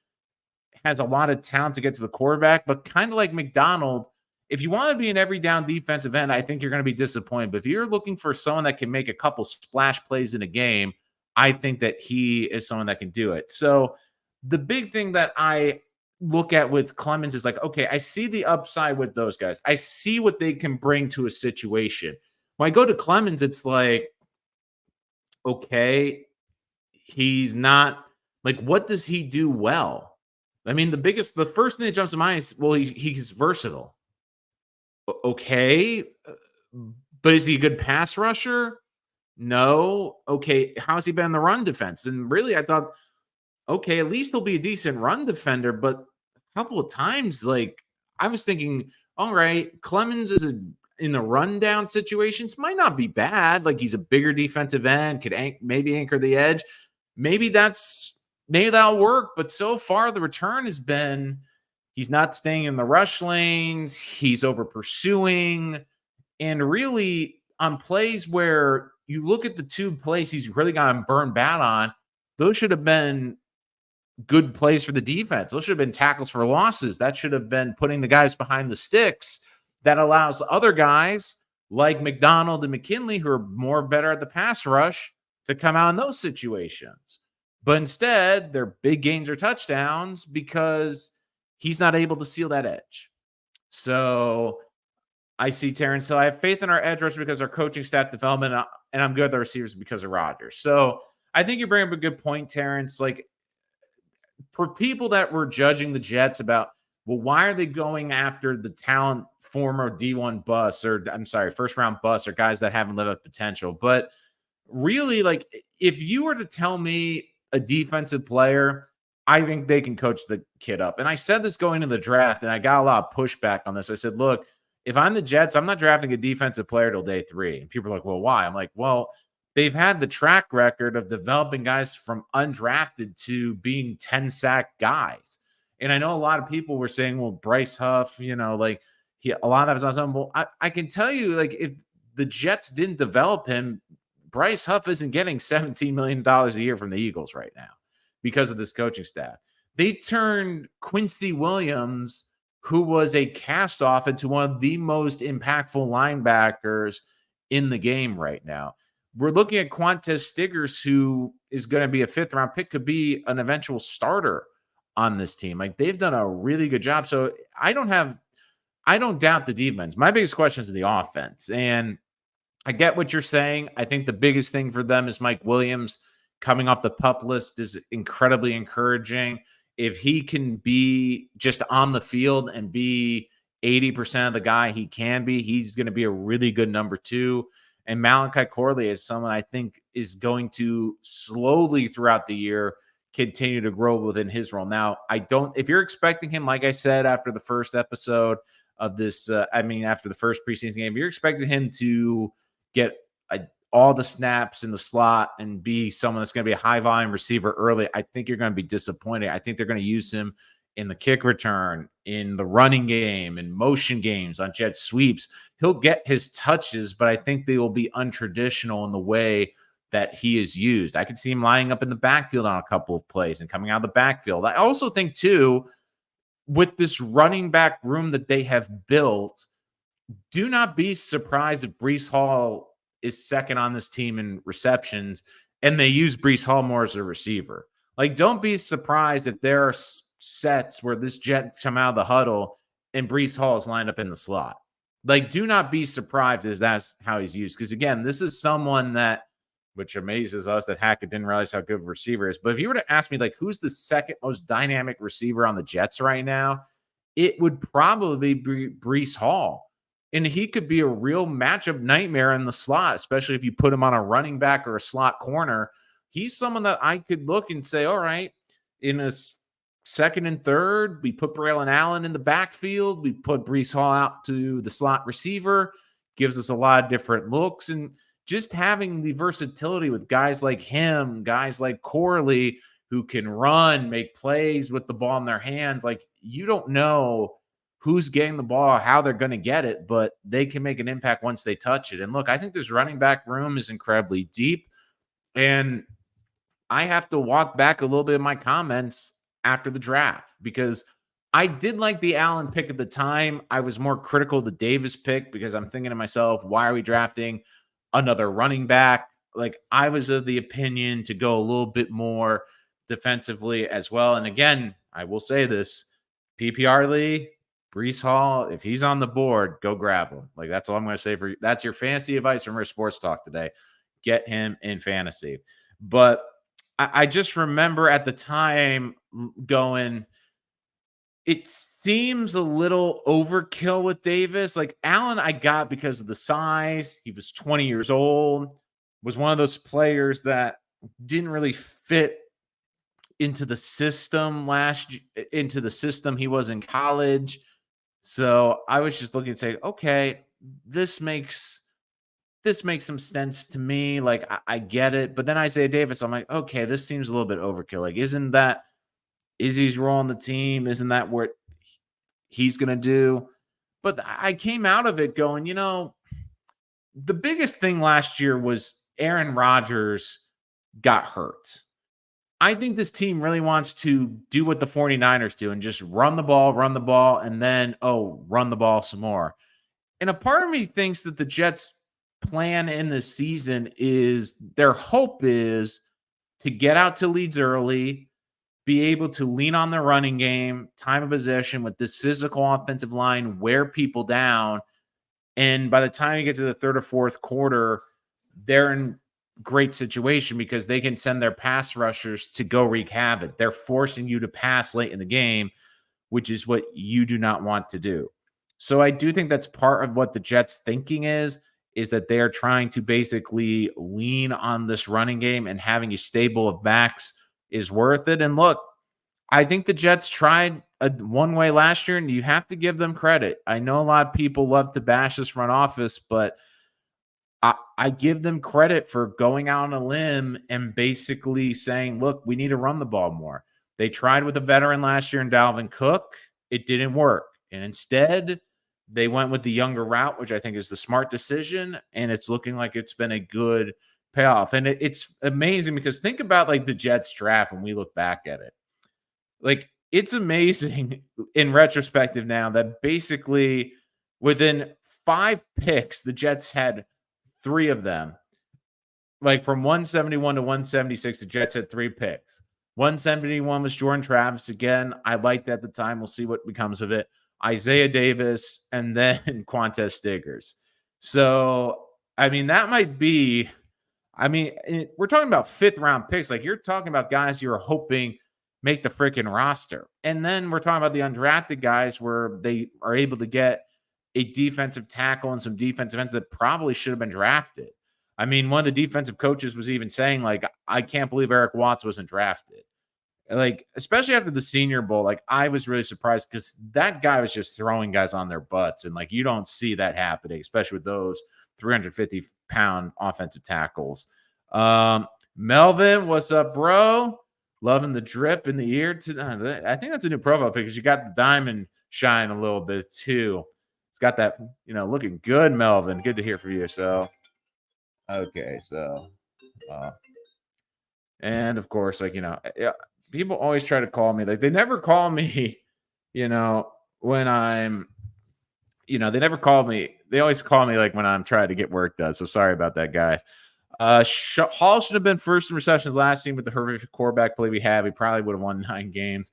Speaker 1: has a lot of talent to get to the quarterback, but kind of like McDonald, if you want to be an every down defensive end, I think you're going to be disappointed. But if you're looking for someone that can make a couple splash plays in a game, I think that he is someone that can do it. So the big thing that I look at with Clemens is okay, I see the upside with those guys. I see what they can bring to a situation. When I go to Clemens, it's okay, he's not what does he do well? I mean, the first thing that jumps to mind is, well, he's versatile. Okay, but is he a good pass rusher? No. Okay, how's he been in the run defense? And really, I thought, okay, at least he'll be a decent run defender. But a couple of times, I was thinking, all right, Clemens is in the rundown situations, might not be bad. He's a bigger defensive end, could maybe anchor the edge. Maybe that'll work. But so far, the return has been, he's not staying in the rush lanes. He's over pursuing. And really, on plays where you look at the 2 plays he's really gotten burned bad on, those should have been good plays for the defense. Those should have been tackles for losses. That should have been putting the guys behind the sticks. That allows other guys like McDonald and McKinley, who are more better at the pass rush, to come out in those situations. But instead, their big gains are touchdowns because he's not able to seal that edge. So I see Terrence Hill. I have faith in our edge rush because our coaching staff development, and I'm good at the receivers because of Rodgers. So I think you bring up a good point, Terrence. For people that were judging the Jets about, well, why are they going after the talent former D1 bust, or I'm sorry, first round bust, or guys that haven't lived up to potential? But really, if you were to tell me a defensive player, I think they can coach the kid up. And I said this going into the draft, and I got a lot of pushback on this. I said, look, if I'm the Jets, I'm not drafting a defensive player till day 3. And people are like, well, why? I'm like, well, they've had the track record of developing guys from undrafted to being 10-sack guys. And I know a lot of people were saying, well, Bryce Huff, a lot of that was on something. Well, I can tell you, if the Jets didn't develop him, Bryce Huff isn't getting $17 million a year from the Eagles right now because of this coaching staff. They turned Quincy Williams who was a cast off into one of the most impactful linebackers in the game right now. We're looking at Quantez Stiggers, who is going to be a 5th-round pick, could be an eventual starter on this team. Like, they've done a really good job. So I don't doubt the defense. My biggest question is the offense. And I get what you're saying. I think the biggest thing for them is Mike Williams coming off the PUP list is incredibly encouraging. If he can be just on the field and be 80% of the guy he can be, he's going to be a really good number 2. And Malachi Corley is someone I think is going to slowly throughout the year continue to grow within his role. Now, if you're expecting him, like I said, after the first episode of this, after the first preseason game, if you're expecting him to get all the snaps in the slot and be someone that's going to be a high volume receiver early, I think you're going to be disappointed. I think they're going to use him in the kick return, in the running game, in motion games, on jet sweeps. He'll get his touches, but I think they will be untraditional in the way that he is used. I could see him lining up in the backfield on a couple of plays and coming out of the backfield. I also think, too, with this running back room that they have built, do not be surprised if Breece Hall is second on this team in receptions and they use Breece Hall more as a receiver. Like, don't be surprised if there are sets where this jet come out of the huddle and Breece Hall is lined up in the slot. Like, do not be surprised as that's how he's used. Because, again, this is someone that, which amazes us that Hackett didn't realize how good of a receiver is. But if you were to ask me, like, who's the second most dynamic receiver on the Jets right now, it would probably be Breece Hall. And he could be a real matchup nightmare in the slot, especially if you put him on a running back or a slot corner. He's someone that I could look and say, all right, in a second and third, we put Braylon Allen in the backfield. We put Breece Hall out to the slot receiver. Gives us a lot of different looks. And just having the versatility with guys like him, guys like Corley, who can run, make plays with the ball in their hands. Like, you don't know who's getting the ball, how they're going to get it, but they can make an impact once they touch it. And look, I think this running back room is incredibly deep. And I have to walk back a little bit in my comments after the draft because I did like the Allen pick at the time. I was more critical of the Davis pick because I'm thinking to myself, why are we drafting another running back? Like, I was of the opinion to go a little bit more defensively as well. And again, I will say this, PPR league, Breece Hall, if he's on the board, go grab him. Like, that's all I'm going to say for you. That's your fantasy advice from our sports talk today. Get him in fantasy. But I just remember at the time going, it seems a little overkill with Davis. Like, Allen, I got because of the size. He was 20 years old, was one of those players that didn't really fit into the system he was in college. So I was just looking and saying, okay, this makes some sense to me. Like, I get it. But then Isaiah Davis, I'm like, okay, this seems a little bit overkill. Like, isn't that Izzy's role on the team? Isn't that what he's going to do? But I came out of it going, the biggest thing last year was Aaron Rodgers got hurt. I think this team really wants to do what the 49ers do and just run the ball, and then, run the ball some more. And a part of me thinks that the Jets' plan in this season is their hope is to get out to leads early, be able to lean on their running game, time of possession with this physical offensive line, wear people down. And by the time you get to the third or fourth quarter, they're in great situation because they can send their pass rushers to go wreak havoc. They're forcing you to pass late in the game, which is what you do not want to do. So I do think that's part of what the Jets' thinking is that they are trying to basically lean on this running game, and having a stable of backs is worth it. And look, I think the Jets tried one way last year, and you have to give them credit. I know a lot of people love to bash this front office, but I give them credit for going out on a limb and basically saying, look, we need to run the ball more. They tried with a veteran last year in Dalvin Cook. It didn't work. And instead, they went with the younger route, which I think is the smart decision. And it's looking like it's been a good payoff. And it's amazing because think about like the Jets draft when we look back at it. Like, It's amazing in retrospective now that basically within 5 picks, the Jets had 3 of them. Like from 171 to 176, the Jets had 3 picks. 171 was Jordan Travis. Again, I liked at the time. We'll see what becomes of it. Isaiah Davis and then Quantez Stiggers. So, I mean, that might be, we're talking about 5th round picks. Like you're talking about guys you're hoping make the freaking roster. And then we're talking about the undrafted guys where they are able to get a defensive tackle and some defensive ends that probably should have been drafted. I mean, one of the defensive coaches was even saying, like, I can't believe Eric Watts wasn't drafted. Like, especially after the Senior Bowl, like, I was really surprised because that guy was just throwing guys on their butts. And, like, you don't see that happening, especially with those 350-pound offensive tackles. Melvin, what's up, bro? Loving the drip in the ear. I think that's a new profile pic because you got the diamond shine a little bit, too. It's got that, looking good, Melvin. Good to hear from you. So, okay, so, and of course, like, people always try to call me, like, they never call me, when I'm, they never call me. They always call me like when I'm trying to get work done. So sorry about that, guys. Hall should have been first in receptions last season with the horrific quarterback play we had. We probably would have won 9 games.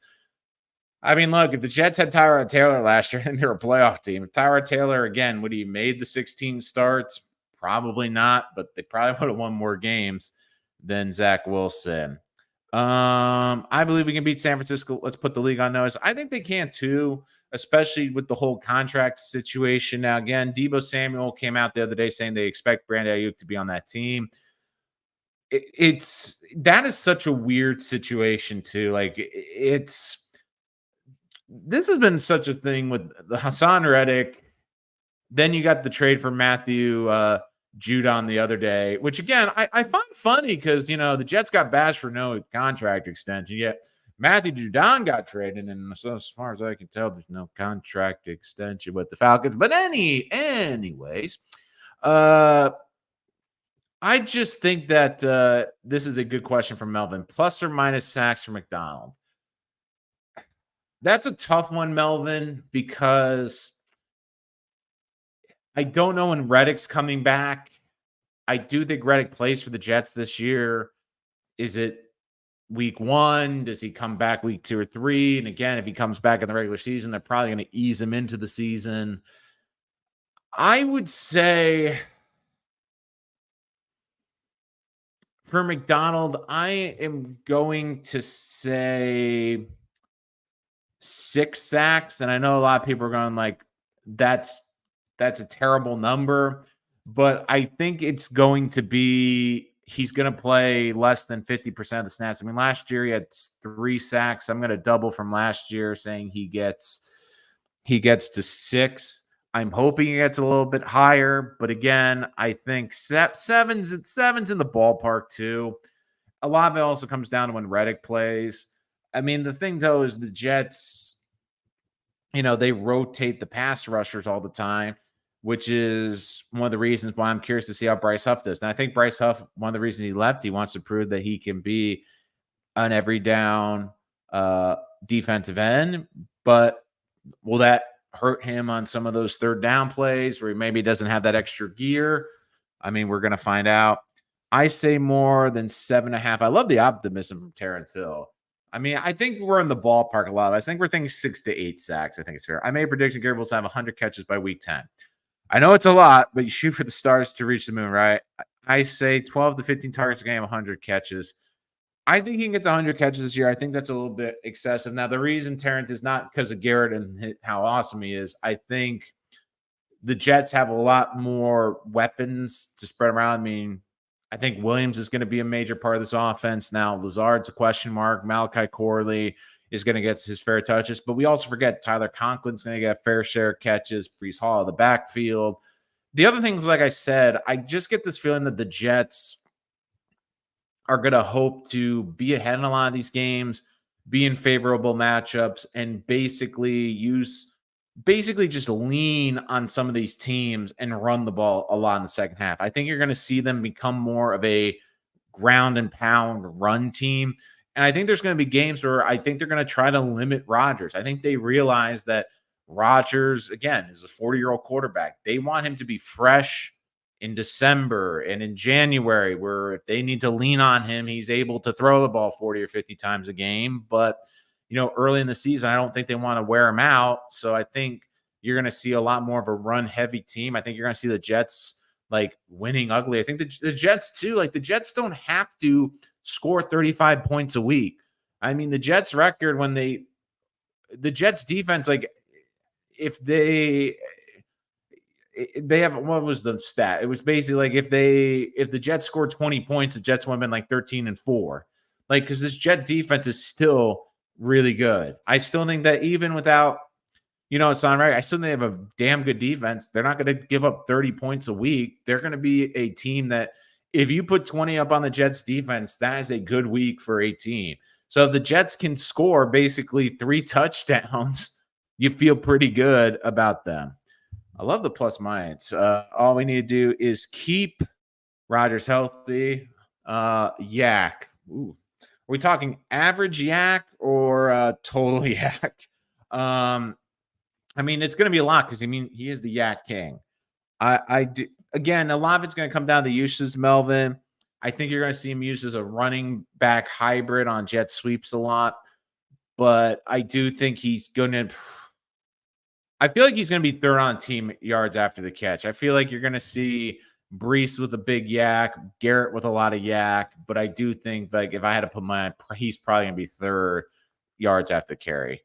Speaker 1: I mean, look, if the Jets had Tyrod Taylor last year, and they're a playoff team. If Tyrod Taylor, again, would he made the 16 starts? Probably not, but they probably would have won more games than Zach Wilson. I believe we can beat San Francisco. Let's put the league on notice. I think they can too, especially with the whole contract situation. Now, again, Deebo Samuel came out the other day saying they expect Brandon Ayuk to be on that team. That is such a weird situation too. Like this has been such a thing with the Hassan Reddick. Then you got the trade for Matthew Judon the other day, which again, I find funny because, the Jets got bashed for no contract extension, yet Matthew Judon got traded. And so as far as I can tell, there's no contract extension with the Falcons. But anyways, I just think that this is a good question from Melvin. Plus or minus sacks for McDonald. That's a tough one, Melvin, because I don't know when Reddick's coming back. I do think Reddick plays for the Jets this year. Is it week 1? Does he come back week 2 or 3? And again, if he comes back in the regular season, they're probably going to ease him into the season. I would say for McDonald, I am going to say 6 sacks. And I know a lot of people are going like, that's a terrible number. But I think it's going to be, he's going to play less than 50% of the snaps. I mean, last year he had 3 sacks. I'm going to double from last year, saying he gets to 6. I'm hoping he gets a little bit higher. But again, I think seven's in the ballpark too. A lot of it also comes down to when Reddick plays. I mean, the thing though is the Jets, they rotate the pass rushers all the time, which is one of the reasons why I'm curious to see how Bryce Huff does. And I think Bryce Huff, one of the reasons he left, he wants to prove that he can be an every down defensive end. But will that hurt him on some of those third down plays where he maybe doesn't have that extra gear? I mean, we're going to find out. I say more than 7.5. I love the optimism from Terrence Hill. I mean, I think we're in the ballpark a lot. I think we're thinking 6 to 8 sacks. I think it's fair. I made a prediction Garrett will have 100 catches by week 10. I know it's a lot, but you shoot for the stars to reach the moon, right? I say 12 to 15 targets a game, 100 catches. I think he can get to 100 catches this year. I think that's a little bit excessive. Now, the reason Terrence is not because of Garrett and how awesome he is. I think the Jets have a lot more weapons to spread around. I mean, I think Williams is going to be a major part of this offense. Now, Lazard's a question mark. Malachi Corley is going to get his fair touches. But we also forget Tyler Conklin's going to get a fair share of catches. Breece Hall of the backfield. The other things, like I said, I just get this feeling that the Jets are going to hope to be ahead in a lot of these games, be in favorable matchups, and basically just lean on some of these teams and run the ball a lot in the second half. I think you're going to see them become more of a ground and pound run team. And I think there's going to be games where I think they're going to try to limit Rodgers. I think they realize that Rodgers, again, is a 40-year-old quarterback. They want him to be fresh in December and in January, where if they need to lean on him, he's able to throw the ball 40 or 50 times a game. But, early in the season, I don't think they want to wear him out. So I think you're going to see a lot more of a run heavy team. I think you're going to see the Jets like winning ugly. I think the Jets too, like the Jets don't have to score 35 points a week. I mean, the Jets record the Jets defense, like if they have, what was the stat? It was basically like if the Jets scored 20 points, the Jets would have been like 13-4. Like, because this Jet defense is still really good. I still think that even without, it's not right. I still think they have a damn good defense. They're not going to give up 30 points a week. They're going to be a team that if you put 20 up on the Jets defense, that is a good week for a team. So if the Jets can score basically 3 touchdowns, you feel pretty good about them. I love the plus minus. All we need to do is keep Rodgers healthy. Yak. Ooh. Are we talking average yak or total yak? I mean, it's going to be a lot because he is the yak king. I do. Again, a lot of it's going to come down to uses, Melvin. I think you're going to see him used as a running back hybrid on jet sweeps a lot. But I do think he's going to – I feel like he's going to be third on team yards after the catch. I feel like you're going to see Brees with a big yak, Garrett with a lot of yak. But I do think, like, if I had to put he's probably going to be third yards after the carry.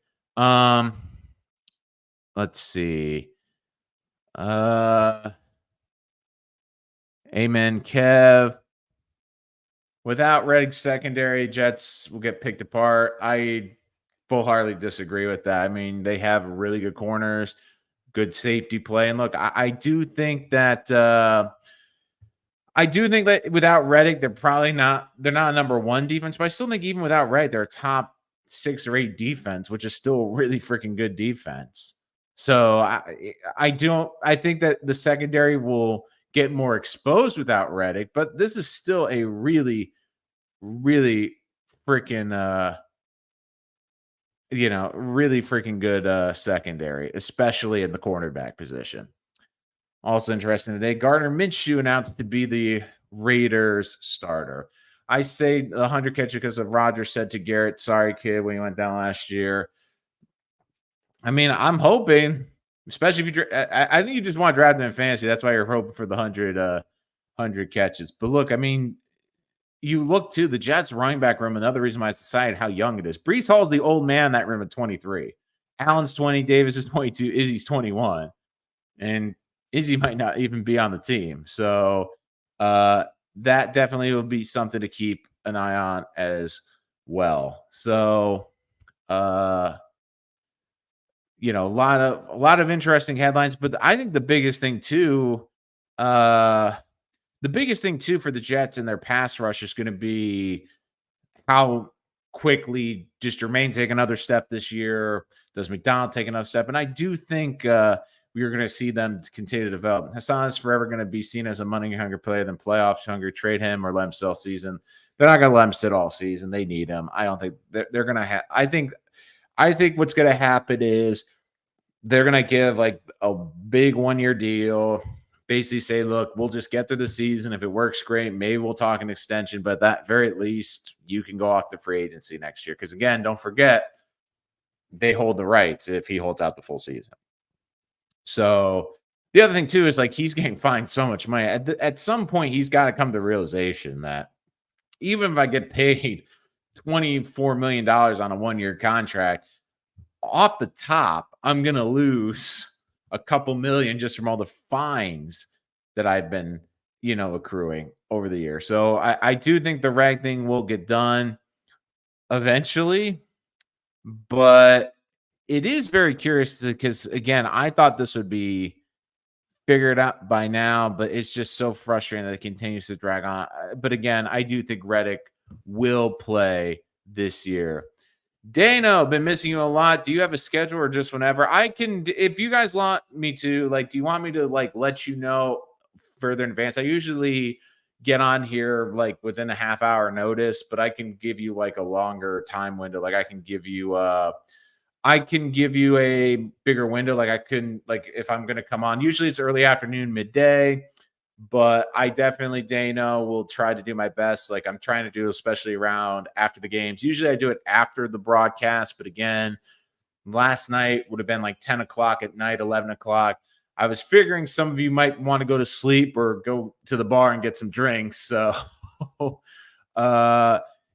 Speaker 1: Let's see. Amen, Kev. Without Reddick's secondary, Jets will get picked apart. I full-heartedly disagree with that. I mean, they have really good corners, good safety play. And look, I do think that without Reddick, they're not a number one defense, but I still think even without Reddick, they're a top 6 or 8 defense, which is still a really freaking good defense. So I think that the secondary will get more exposed without Reddick, but this is still a really, really freaking really freaking good secondary, especially in the cornerback position. Also interesting today, Gardner Minshew announced to be the Raiders starter. I say the 100 catch because of Rodgers said to Garrett, "Sorry, kid," when he went down last year. I mean, I'm hoping, especially if I think you just want to draft them in fantasy. That's why you're hoping for the 100 catches. But look, I mean, you look to the Jets running back room. Another reason why I decided how young it is. Brees Hall's the old man in that room at 23. Allen's 20. Davis is 22. Izzy's 21. And Izzy might not even be on the team. So that definitely will be something to keep an eye on as well. So, a lot of interesting headlines, but I think the biggest thing too for the Jets and their pass rush is going to be how quickly does Jermaine take another step this year? Does McDonald take another step? And I do think we're going to see them continue to develop. Hassan is forever going to be seen as a money-hungry player than playoffs hungry. Trade him or let him sit all season. They're not going to let him sit all season. They need him. I don't think they're going to have. I think what's going to happen is they're going to give like a big 1-year deal, basically say, look, we'll just get through the season. If it works, great. Maybe we'll talk an extension, but at that very least, you can go off the free agency next year. Because again, don't forget, they hold the rights if he holds out the full season. So the other thing too is like he's getting fined so much money. At some point, he's got to come to the realization that even if I get paid $24 million on a 1-year contract, off the top, I'm going to lose a couple million just from all the fines that I've been, accruing over the year. So I do think the rag thing will get done eventually, but it is very curious because, again, I thought this would be figured out by now, but it's just so frustrating that it continues to drag on. But again, I do think Reddick will play this year. Dano, been missing you a lot. Do you have a schedule or just whenever? I can, if you guys want me to, do you want me to let you know further in advance? I usually get on here like within a half hour notice, but I can give you like a longer time window. Like I can give you a bigger window. Like I couldn't, like if I'm going to come on, usually it's early afternoon, midday, but I definitely, Dano, will try to do my best. Like I'm trying to do, especially around after the games. Usually I do it after the broadcast, but again, last night would have been like 10 o'clock at night, 11 o'clock. I was figuring some of you might want to go to sleep or go to the bar and get some drinks. So,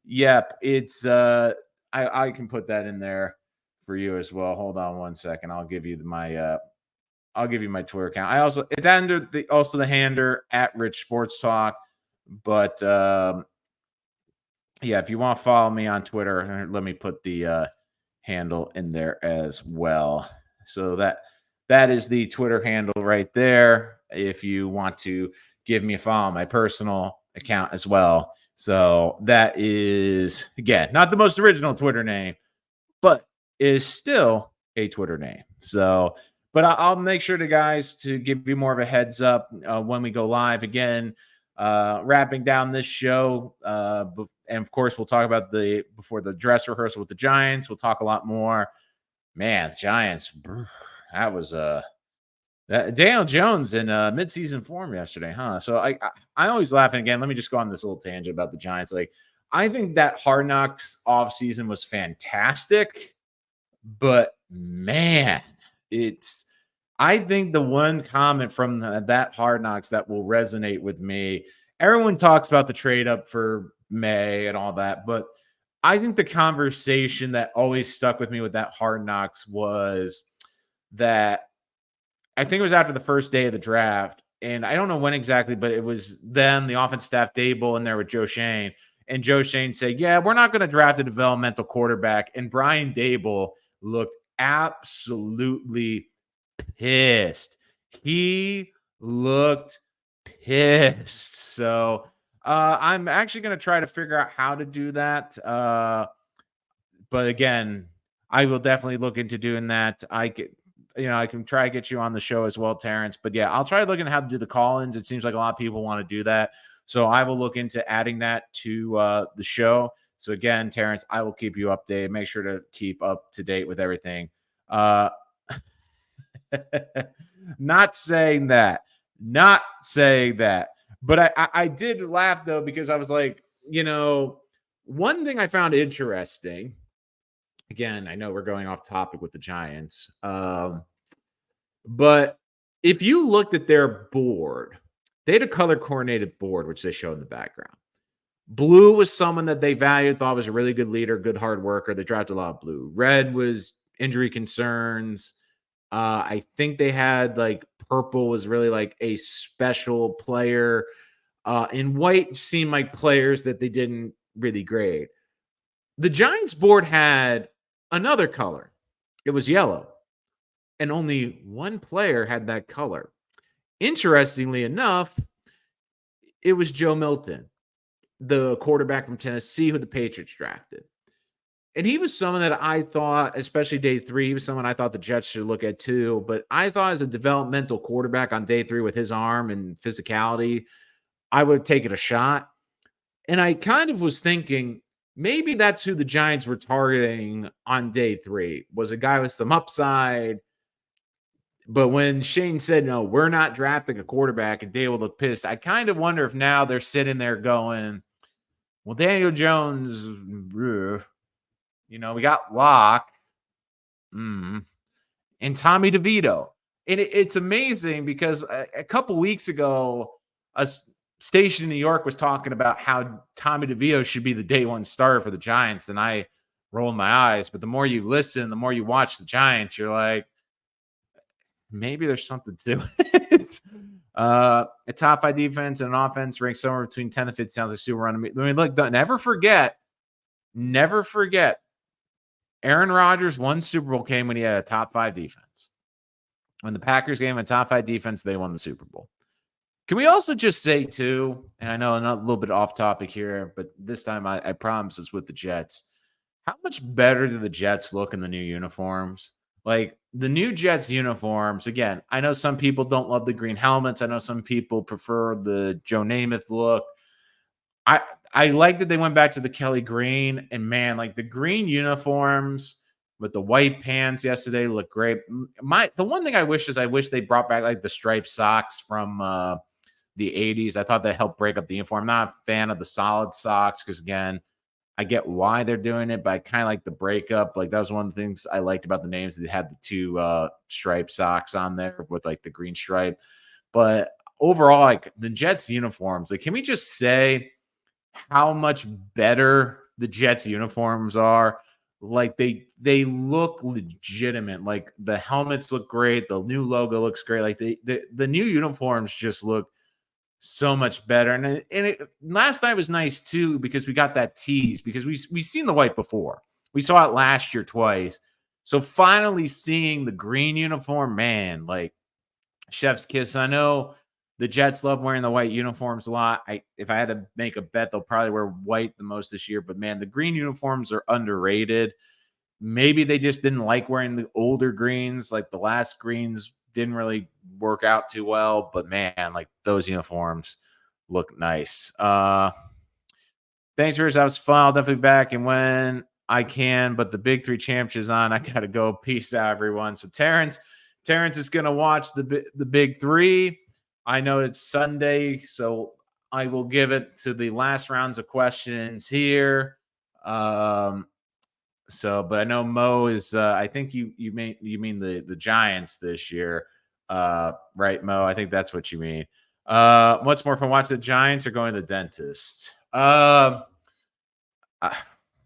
Speaker 1: yep, it's, I can put that in there for you as well. Hold on one second. I'll give you I'll give you my Twitter account. It's under the hander at Rich Sports Talk. But yeah, if you want to follow me on Twitter, let me put the handle in there as well. So that is the Twitter handle right there. If you want to give me a follow on my personal account as well. So that is, again, not the most original Twitter name, but is still a Twitter name. So, but I'll make sure to guys to give you more of a heads up when we go live again, wrapping down this show. And of course, we'll talk about before the dress rehearsal with the Giants. We'll talk a lot more. Man, the Giants, that was Daniel Jones in midseason form yesterday, huh? So I always laughing again. Let me just go on this little tangent about the Giants. Like, I think that Hard Knocks offseason was fantastic, but man, I think the one comment from that Hard Knocks that will resonate with me, everyone talks about the trade up for May and all that, but I think the conversation that always stuck with me with that Hard Knocks was that I think it was after the first day of the draft, and I don't know when exactly, but it was them, the offense staff, Dable, in there with Joe Shane. And Joe Shane said, yeah, we're not going to draft a developmental quarterback. And Brian Dable looked absolutely pissed. He looked pissed. So I'm actually going to try to figure out how to do that. But again, I will definitely look into doing that. I can try to get you on the show as well, Terrence. But yeah, I'll try looking at how to do the call-ins. It seems like a lot of people want to do that. So I will look into adding that to the show. So again, Terrence, I will keep you updated. Make sure to keep up to date with everything. Not saying that. But I did laugh, though, because I was like, one thing I found interesting. Again, I know we're going off topic with the Giants. But if you looked at their board, they had a color-coordinated board, which they show in the background. Blue was someone that they valued, thought was a really good leader, good hard worker. They drafted a lot of blue. Red was injury concerns. I think they had purple was really like a special player. And white seemed like players that they didn't really grade. The Giants board had another color. It was yellow. And only one player had that color. Interestingly enough, it was Joe Milton, the quarterback from Tennessee who the Patriots drafted. And he was someone that I thought, especially day 3, he was someone I thought the Jets should look at too. But I thought as a developmental quarterback on day 3 with his arm and physicality, I would have taken a shot. And I kind of was thinking maybe that's who the Giants were targeting on day 3, was a guy with some upside. But when Shane said, no, we're not drafting a quarterback, and Dable looked pissed, I kind of wonder if now they're sitting there going, well, Daniel Jones, we got Locke and Tommy DeVito. And it's amazing because a couple weeks ago, a station in New York was talking about how Tommy DeVito should be the day 1 starter for the Giants. And I rolled my eyes. But the more you listen, the more you watch the Giants, you're like, maybe there's something to it. A top 5 defense and an offense ranked somewhere between 10 and 15 sounds like super run. I mean, look, never forget. Aaron Rodgers won Super Bowl game when he had a top 5 defense. When the Packers gave him a top 5 defense, they won the Super Bowl. Can we also just say, too, and I know I'm a little bit off topic here, but this time I promise it's with the Jets. How much better do the Jets look in the new uniforms? Like, the new Jets uniforms, again, I know some people don't love the green helmets. I know some people prefer the Joe Namath look. I I like that they went back to the Kelly green, and man, like the green uniforms with the white pants yesterday look great. The one thing I wish is I wish they brought back like the striped socks from the 80s. I thought that helped break up the uniform. I'm not a fan of the solid socks because again, I get why they're doing it, but I kind of like the breakup. Like that was one of the things I liked about the names. They had the two striped socks on there with like the green stripe. But overall, like the Jets uniforms, like can we just say how much better the Jets uniforms are? Like they look legitimate. Like the helmets look great. The new logo looks great. Like the new uniforms just look so much better. Last night was nice too because we got that tease because we seen the white before. We saw it last year twice. So finally seeing the green uniform, man, like chef's kiss. I know the Jets love wearing the white uniforms a lot. If I had to make a bet, they'll probably wear white the most this year. But man, the green uniforms are underrated. Maybe they just didn't like wearing the older greens, like the last greens didn't really work out too well. But man, like those uniforms look nice. Thanks for yours. That was fun. I'll definitely be back and when I can. But the Big Three Championship is on. I gotta go. Peace out, everyone. So Terrence is gonna watch the Big Three. I know it's Sunday, so I will give it to the last rounds of questions here. But I know Mo is. I think you mean the Giants this year, right, Mo? I think that's what you mean. What's more fun, watch the Giants or going to the dentist?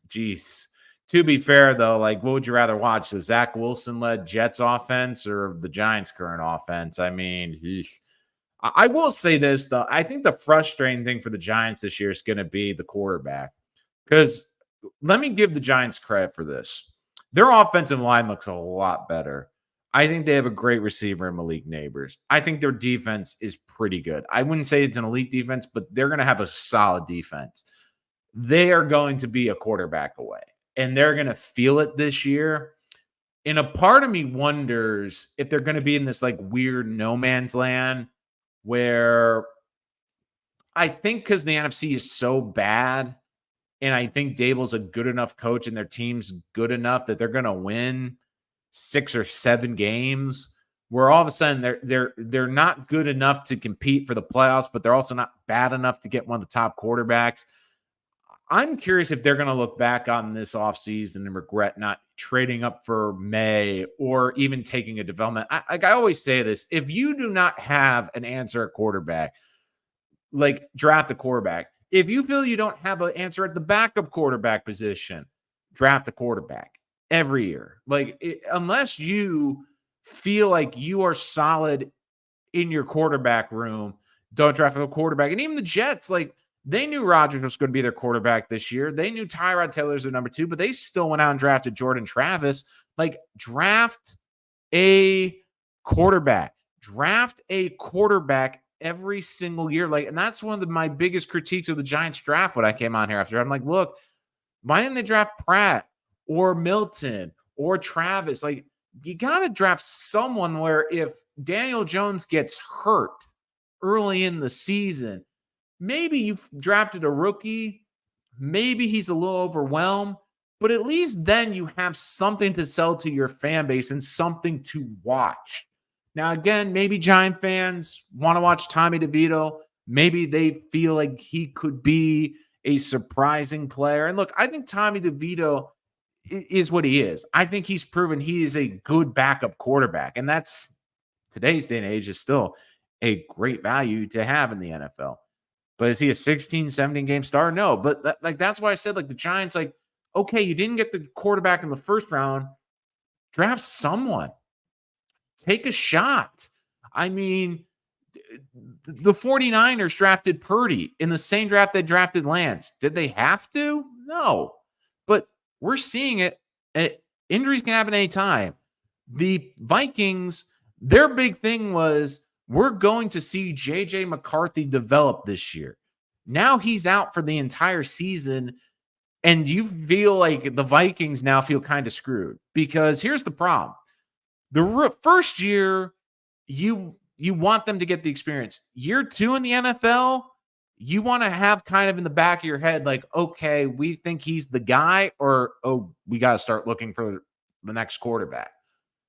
Speaker 1: Geez. To be fair, though, like, what would you rather watch? The Zach Wilson-led Jets offense or the Giants' current offense? I mean, I will say this, though. I think the frustrating thing for the Giants this year is going to be the quarterback. Because let me give the Giants credit for this. Their offensive line looks a lot better. I think they have a great receiver in Malik Neighbors. I think their defense is pretty good. I wouldn't say it's an elite defense, but they're going to have a solid defense. They are going to be a quarterback away, and they're going to feel it this year. And a part of me wonders if they're going to be in this like weird no man's land where I think because the NFC is so bad, and I think Dable's a good enough coach and their team's good enough that they're going to win 6 or 7 games where all of a sudden they're not good enough to compete for the playoffs, but they're also not bad enough to get one of the top quarterbacks. I'm curious if they're going to look back on this offseason and regret not trading up for May or even taking a development. I always say this, if you do not have an answer at quarterback, like draft a quarterback. If you feel you don't have an answer at the backup quarterback position, draft a quarterback every year. Unless you feel like you are solid in your quarterback room, don't draft a quarterback. And even the Jets, like, they knew Rodgers was going to be their quarterback this year. They knew Tyrod Taylor's their number 2, but they still went out and drafted Jordan Travis. Like, draft a quarterback. Draft a quarterback every single year. Like, and that's one of my biggest critiques of the Giants draft when I came on here after. I'm like, look, why didn't they draft Pratt or Milton or Travis? Like, you got to draft someone where if Daniel Jones gets hurt early in the season, maybe you've drafted a rookie. Maybe he's a little overwhelmed, but at least then you have something to sell to your fan base and something to watch. Now, again, maybe Giant fans want to watch Tommy DeVito. Maybe they feel like he could be a surprising player. And look, I think Tommy DeVito is what he is. I think he's proven he is a good backup quarterback. And that's today's day and age is still a great value to have in the NFL. But is he a 16, 17 game star? No. But that's why I said, like, the Giants, like, okay, you didn't get the quarterback in the first round. Draft someone. Take a shot. I mean, the 49ers drafted Purdy in the same draft they drafted Lance. Did they have to? No. But we're seeing it. Injuries can happen anytime. The Vikings, their big thing was, we're going to see J.J. McCarthy develop this year. Now he's out for the entire season, and you feel like the Vikings now feel kind of screwed. Because here's the problem. The first year, you want them to get the experience. Year 2 in the NFL, you want to have kind of in the back of your head, like, okay, we think he's the guy, or, oh, we got to start looking for the next quarterback.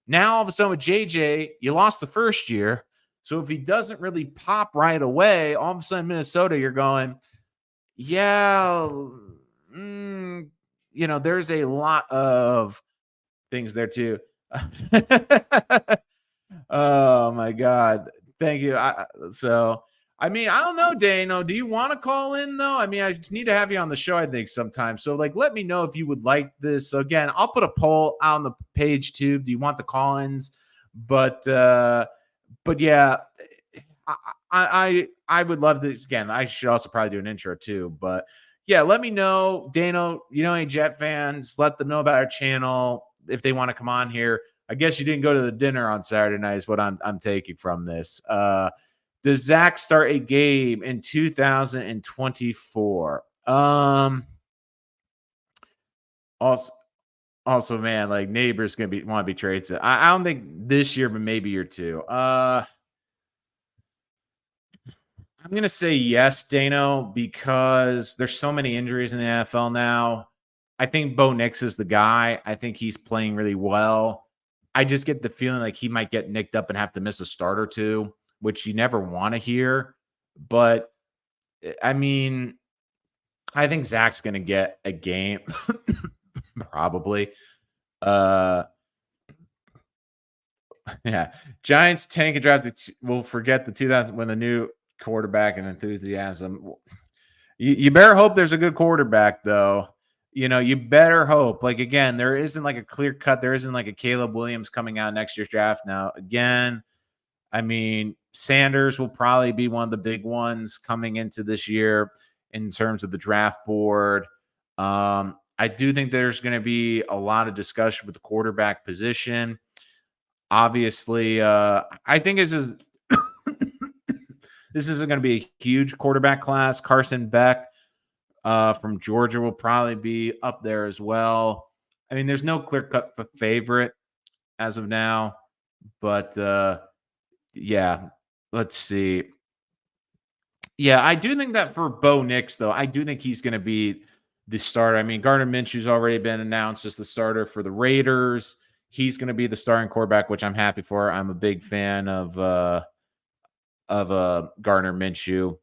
Speaker 1: Now, all of a sudden with JJ, you lost the first year. So if he doesn't really pop right away, all of a sudden Minnesota, you're going, yeah, there's a lot of things there too. Oh my God. Thank you. I mean, I don't know, Dano. Do you want to call in though? I mean, I just need to have you on the show, I think, sometime. So, like, let me know if you would like this. So again, I'll put a poll out on the page too. Do you want the call-ins? But yeah, I would love this. Again, I should also probably do an intro too. But yeah, let me know, Dano. Any Jet fans? Let them know about our channel if they want to come on here. I guess you didn't go to the dinner on Saturday night is what I'm taking from this. Does Zach start a game in 2024? Also, man, like Neighbors gonna want to be traded. I don't think this year, but maybe year two. I'm gonna say yes, Dano, because there's so many injuries in the NFL now. I think Bo Nix is the guy. I think he's playing really well. I just get the feeling like he might get nicked up and have to miss a start or two, which you never want to hear. But I mean, I think Zach's going to get a game, probably. Yeah, Giants tank and draft. We'll forget the 2000 when the new quarterback and enthusiasm. You better hope there's a good quarterback, though. You better hope. Like, again, there isn't like a clear cut. There isn't like a Caleb Williams coming out next year's draft. Now, again, I mean, Sanders will probably be one of the big ones coming into this year in terms of the draft board. I do think there's going to be a lot of discussion with the quarterback position. Obviously, I think this isn't going to be a huge quarterback class. Carson Beck from Georgia will probably be up there as well. I mean, there's no clear-cut favorite as of now, but yeah, let's see. Yeah, I do think that for Bo Nix, though, I do think he's going to be the starter. I mean, Gardner Minshew's already been announced as the starter for the Raiders. He's going to be the starting quarterback, which I'm happy for. I'm a big fan of Gardner Minshew,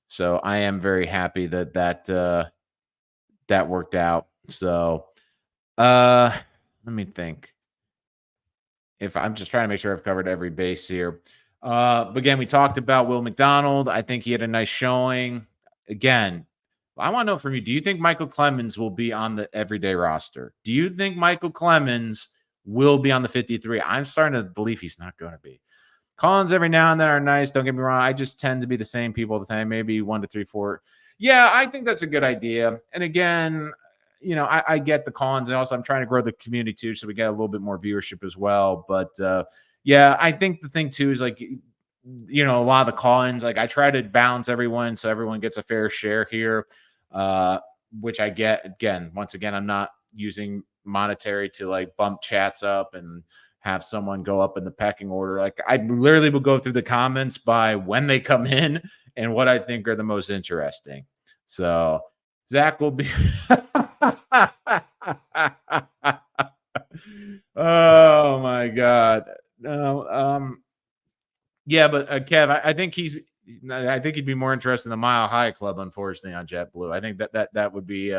Speaker 1: so I am very happy that worked out. So, let me think. If I'm just trying to make sure I've covered every base here. But again, we talked about Will McDonald. I think he had a nice showing. Again, I want to know from you, do you think Michael Clemens will be on the everyday roster? Do you think Michael Clemens will be on the 53? I'm starting to believe he's not going to be. Collins every now and then are nice. Don't get me wrong. I just tend to be the same people all the time. Maybe 1 to 3, 4. Yeah, I think that's a good idea. And again, I get the Collins, and also I'm trying to grow the community too, so we get a little bit more viewership as well. But yeah, I think the thing too is like, a lot of the call-ins, like I try to balance everyone so everyone gets a fair share here, which I get. Again, once again, I'm not using monetary to like bump chats up and have someone go up in the pecking order. Like I literally will go through the comments by when they come in and what I think are the most interesting. So Zach will be. Oh my God. No. Yeah, but Kev, I think he'd be more interested in the Mile High Club, unfortunately, on JetBlue. I think that would be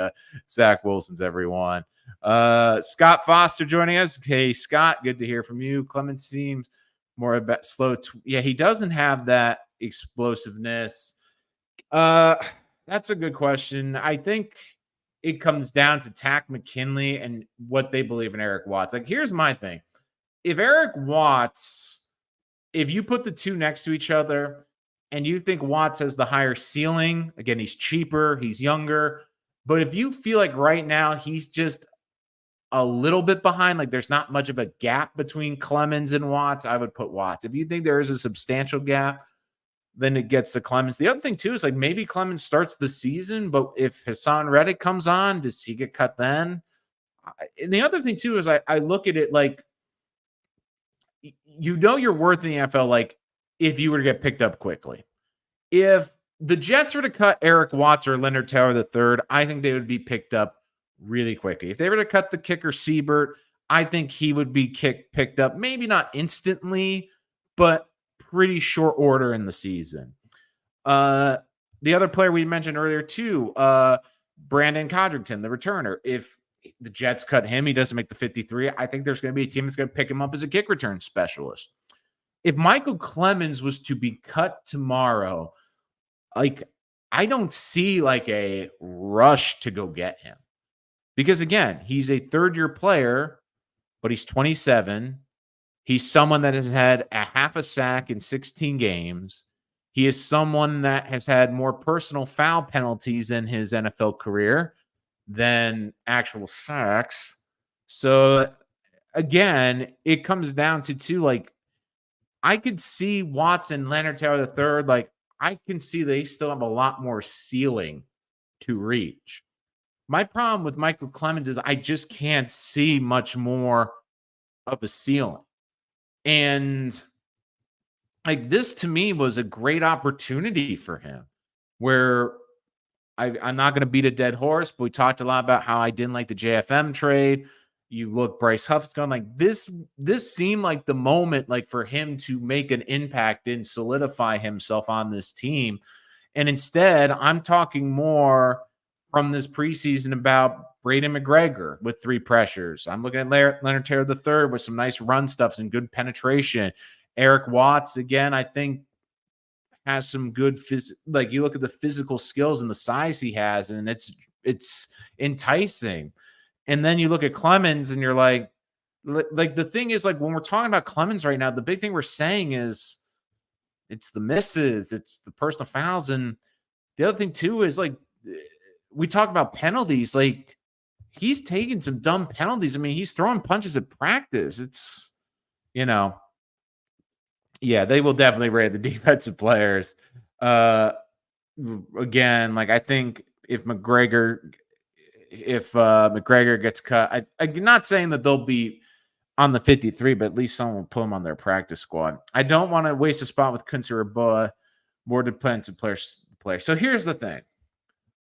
Speaker 1: Zach Wilson's everyone. Scott Foster joining us. Hey, Scott, good to hear from you. Clemens seems more about slow. Yeah, he doesn't have that explosiveness. That's a good question. I think it comes down to Tack McKinley and what they believe in Eric Watts. Like, here's my thing. If Eric Watts, if you put the two next to each other and you think Watts has the higher ceiling, again, he's cheaper, he's younger. But if you feel like right now he's just a little bit behind, like there's not much of a gap between Clemens and Watts, I would put Watts. If you think there is a substantial gap, then it gets to Clemens. The other thing too is like maybe Clemens starts the season, but if Hassan Reddick comes on, does he get cut then? And the other thing too is I look at it like, your worth in the NFL, like if you were to get picked up quickly. If the Jets were to cut Eric Watts or Leonard Taylor III, I think they would be picked up really quickly. If they were to cut the kicker Siebert, I think he would be picked up, maybe not instantly, but pretty short order in the season. The other player we mentioned earlier too, Brandon Codrington, the returner. If the Jets cut him, he doesn't make the 53. I think there's going to be a team that's going to pick him up as a kick return specialist. If Michael Clemens was to be cut tomorrow, like, I don't see like a rush to go get him. Because again, he's a third-year player, but he's 27. He's someone that has had a half a sack in 16 games. He is someone that has had more personal foul penalties in his NFL career than actual sacks. So again, it comes down to two, like, I could see Watson, Leonard Taylor III, like, I can see they still have a lot more ceiling to reach. My problem with Michael Clemens is I just can't see much more of a ceiling. And like, this to me was a great opportunity for him where I'm not going to beat a dead horse, but we talked a lot about how I didn't like the JFM trade. You look, Bryce Huff's gone, like, this seemed like the moment, like, for him to make an impact and solidify himself on this team. And instead, I'm talking more from this preseason about Braden McGregor with 3 pressures. I'm looking at Leonard Taylor III with some nice run stuff and good penetration. Eric Watts, again, I think has some good like, you look at the physical skills and the size he has, and it's enticing. And then you look at Clemens and you're like the thing is, like, when we're talking about Clemens right now, the big thing we're saying is it's the misses, it's the personal fouls. And the other thing too is, like, we talk about penalties, like, he's taking some dumb penalties. I mean, he's throwing punches at practice. It's, yeah, they will definitely rate the defensive players. Again, like, I think if McGregor gets cut, I'm not saying that they'll be on the 53, but at least someone will put them on their practice squad. I don't want to waste a spot with Kuntz or Boa. More defensive players. So here's the thing.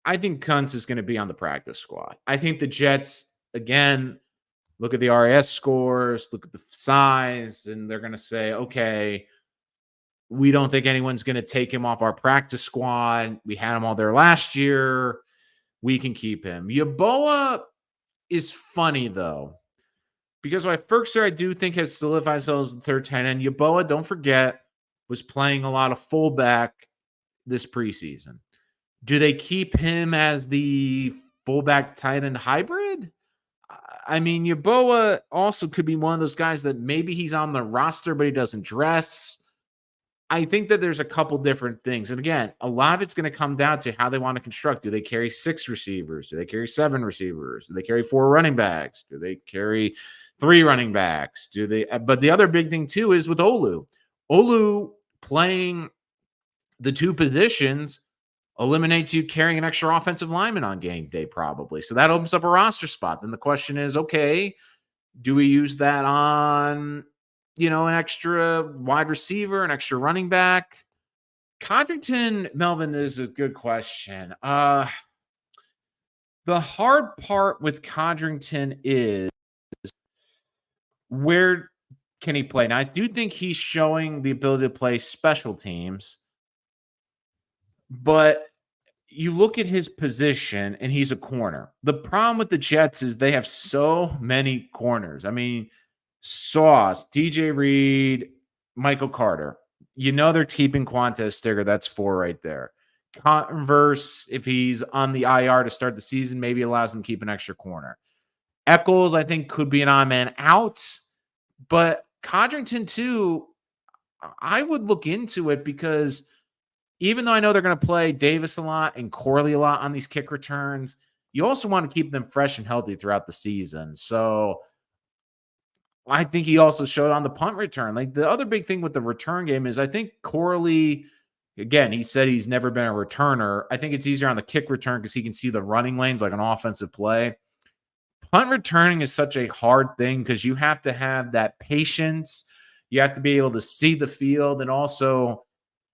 Speaker 1: I think Kuntz is going to be on the practice squad. I think the Jets, again, look at the RAS scores, look at the size, and they're going to say, okay, we don't think anyone's going to take him off our practice squad. We had him all there last year. We can keep him. Yeboah is funny, though, because my Firkser, I do think, has solidified themselves as the third tight end. Yeboah, don't forget, was playing a lot of fullback this preseason. Do they keep him as the fullback tight end hybrid? I mean, Yeboah also could be one of those guys that maybe he's on the roster, but he doesn't dress. I think that there's a couple different things. And again, a lot of it's going to come down to how they want to construct. Do they carry 6 receivers? Do they carry 7 receivers? Do they carry 4 running backs? Do they carry 3 running backs? But the other big thing too is with Olu. Olu playing the 2 positions eliminates you carrying an extra offensive lineman on game day, probably. So that opens up a roster spot. Then the question is, okay, do we use that on, an extra wide receiver, an extra running back? Codrington, Melvin, is a good question. The hard part with Codrington is, where can he play? Now, I do think he's showing the ability to play special teams, but you look at his position and he's a corner. The problem with the Jets is they have so many corners. I mean, Sauce, DJ Reed, Michael Carter. They're keeping Quantez Stigger. That's 4 right there. Converse, if he's on the IR to start the season, maybe allows him to keep an extra corner. Eccles, I think, could be an odd man out. But Codrington, too, I would look into it, because even though I know they're going to play Davis a lot and Corley a lot on these kick returns, you also want to keep them fresh and healthy throughout the season. So I think he also showed on the punt return. Like, the other big thing with the return game is, I think Corley, again, he said he's never been a returner. I think it's easier on the kick return because he can see the running lanes like an offensive play. Punt returning is such a hard thing because you have to have that patience. You have to be able to see the field, and also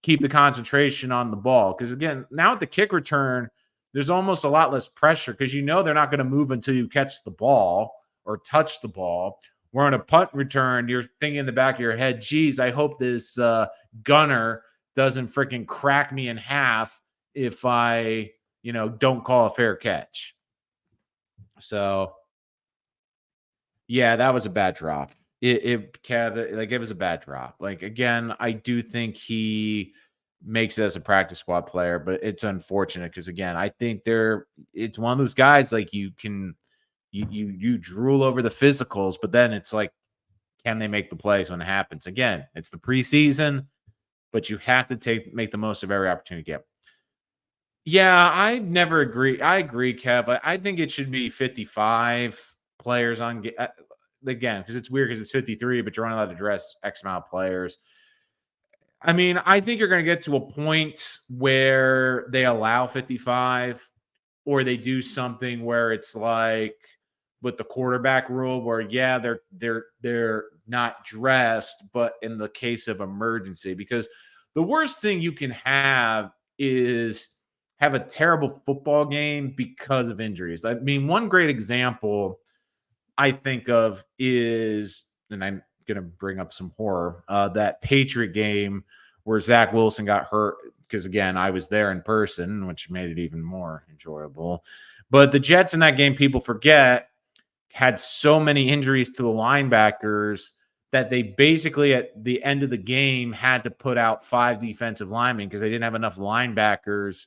Speaker 1: keep the concentration on the ball. Because again, now at the kick return, there's almost a lot less pressure because you know they're not going to move until you catch the ball or touch the ball. Where on a punt return, you're thinking in the back of your head, geez, I hope this gunner doesn't freaking crack me in half if I, don't call a fair catch. So, yeah, that was a bad drop. It was a bad drop. Like, again, I do think he makes it as a practice squad player, but it's unfortunate because again, I think it's one of those guys like you drool over the physicals, but then it's like, can they make the plays when it happens? Again, it's the preseason, but you have to make the most of every opportunity you get. Yeah, I never agree. I agree, Kev. I think it should be 55 players on again because it's weird because it's 53, but you're only allowed to dress X amount of players. I mean, I think you're going to get to a point where they allow 55 or they do something where it's like with the quarterback rule where yeah, they're not dressed, but in the case of emergency because the worst thing you can have is have a terrible football game because of injuries. I mean, one great example I think of is, and I'm going to bring up some horror, that Patriot game where Zach Wilson got hurt. Because again, I was there in person, which made it even more enjoyable. But the Jets in that game, people forget, had so many injuries to the linebackers that they basically at the end of the game had to put out 5 defensive linemen because they didn't have enough linebackers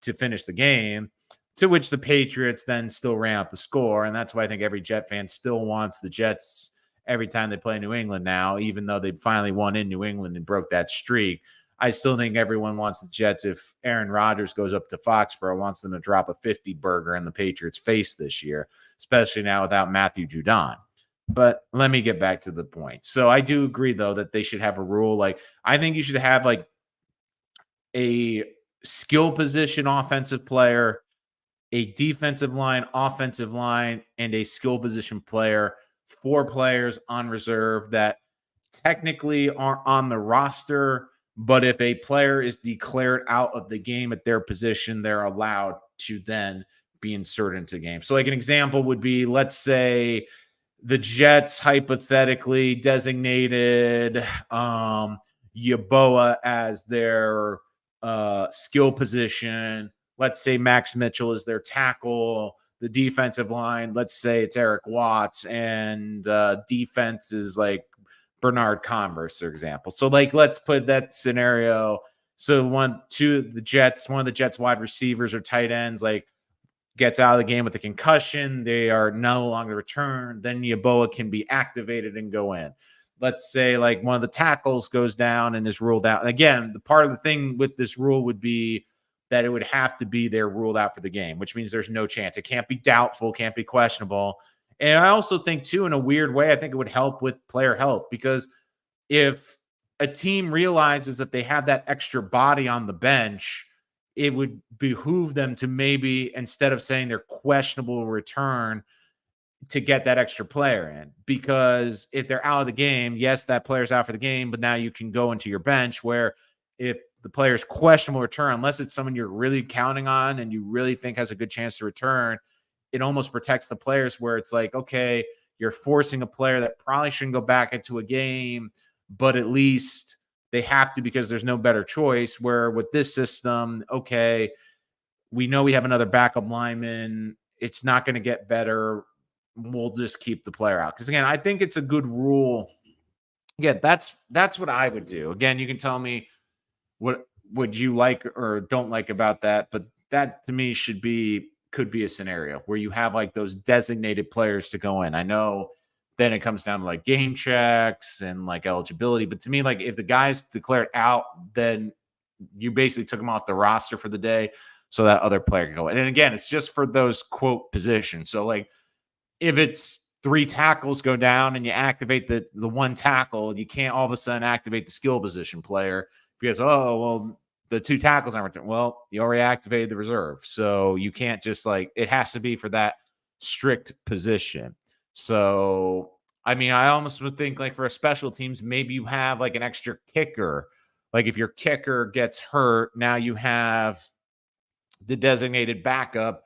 Speaker 1: to finish the game, to which the Patriots then still ran up the score. And that's why I think every Jet fan still wants the Jets every time they play New England now, even though they finally won in New England and broke that streak. I still think everyone wants the Jets, if Aaron Rodgers goes up to Foxborough, wants them to drop a 50 burger in the Patriots' face this year, especially now without Matthew Judon. But let me get back to the point. So I do agree, though, that they should have a rule. Like, I think you should have like a skill position offensive player, a defensive line, offensive line, and a skill position player, 4 players on reserve that technically are on the roster, but if a player is declared out of the game at their position, they're allowed to then be inserted into the game. So like an example would be, let's say the Jets hypothetically designated Yeboah as their skill position. Let's say Max Mitchell is their tackle. The defensive line, let's say it's Eric Watts, and defense is like Bernard Converse, for example. So, like, let's put that scenario. So, one of the Jets wide receivers or tight ends, like, gets out of the game with a concussion. They are no longer returned. Then Yeboah can be activated and go in. Let's say, like, one of the tackles goes down and is ruled out. And again, the part of the thing with this rule would be that it would have to be they're ruled out for the game, which means there's no chance. It can't be doubtful, can't be questionable. And I also think, too, in a weird way, I think it would help with player health because if a team realizes that they have that extra body on the bench, it would behoove them to maybe, instead of saying they're questionable return, to get that extra player in. Because if they're out of the game, yes, that player's out for the game, but now you can go into your bench where if the player's questionable return, unless it's someone you're really counting on and you really think has a good chance to return, it almost protects the players where it's like, okay, you're forcing a player that probably shouldn't go back into a game, but at least they have to because there's no better choice. Where with this system, okay, we know we have another backup lineman. It's not going to get better. We'll just keep the player out. Because again, I think it's a good rule. Again, that's what I would do. Again, you can tell me what would you like or don't like about that, but that to me could be a scenario where you have like those designated players to go in. I know then it comes down to like game checks and like eligibility, but to me, like if the guy's declared out, then you basically took him off the roster for the day so that other player can go in. And again, it's just for those quote positions. So like if it's 3 tackles go down and you activate the one tackle, you can't all of a sudden activate the skill position player because, oh, well, the 2 tackles aren't returned. Well, you already activated the reserve. So you can't just like, it has to be for that strict position. So, I mean, I almost would think like for a special teams, maybe you have like an extra kicker Like if your kicker gets hurt, now you have the designated backup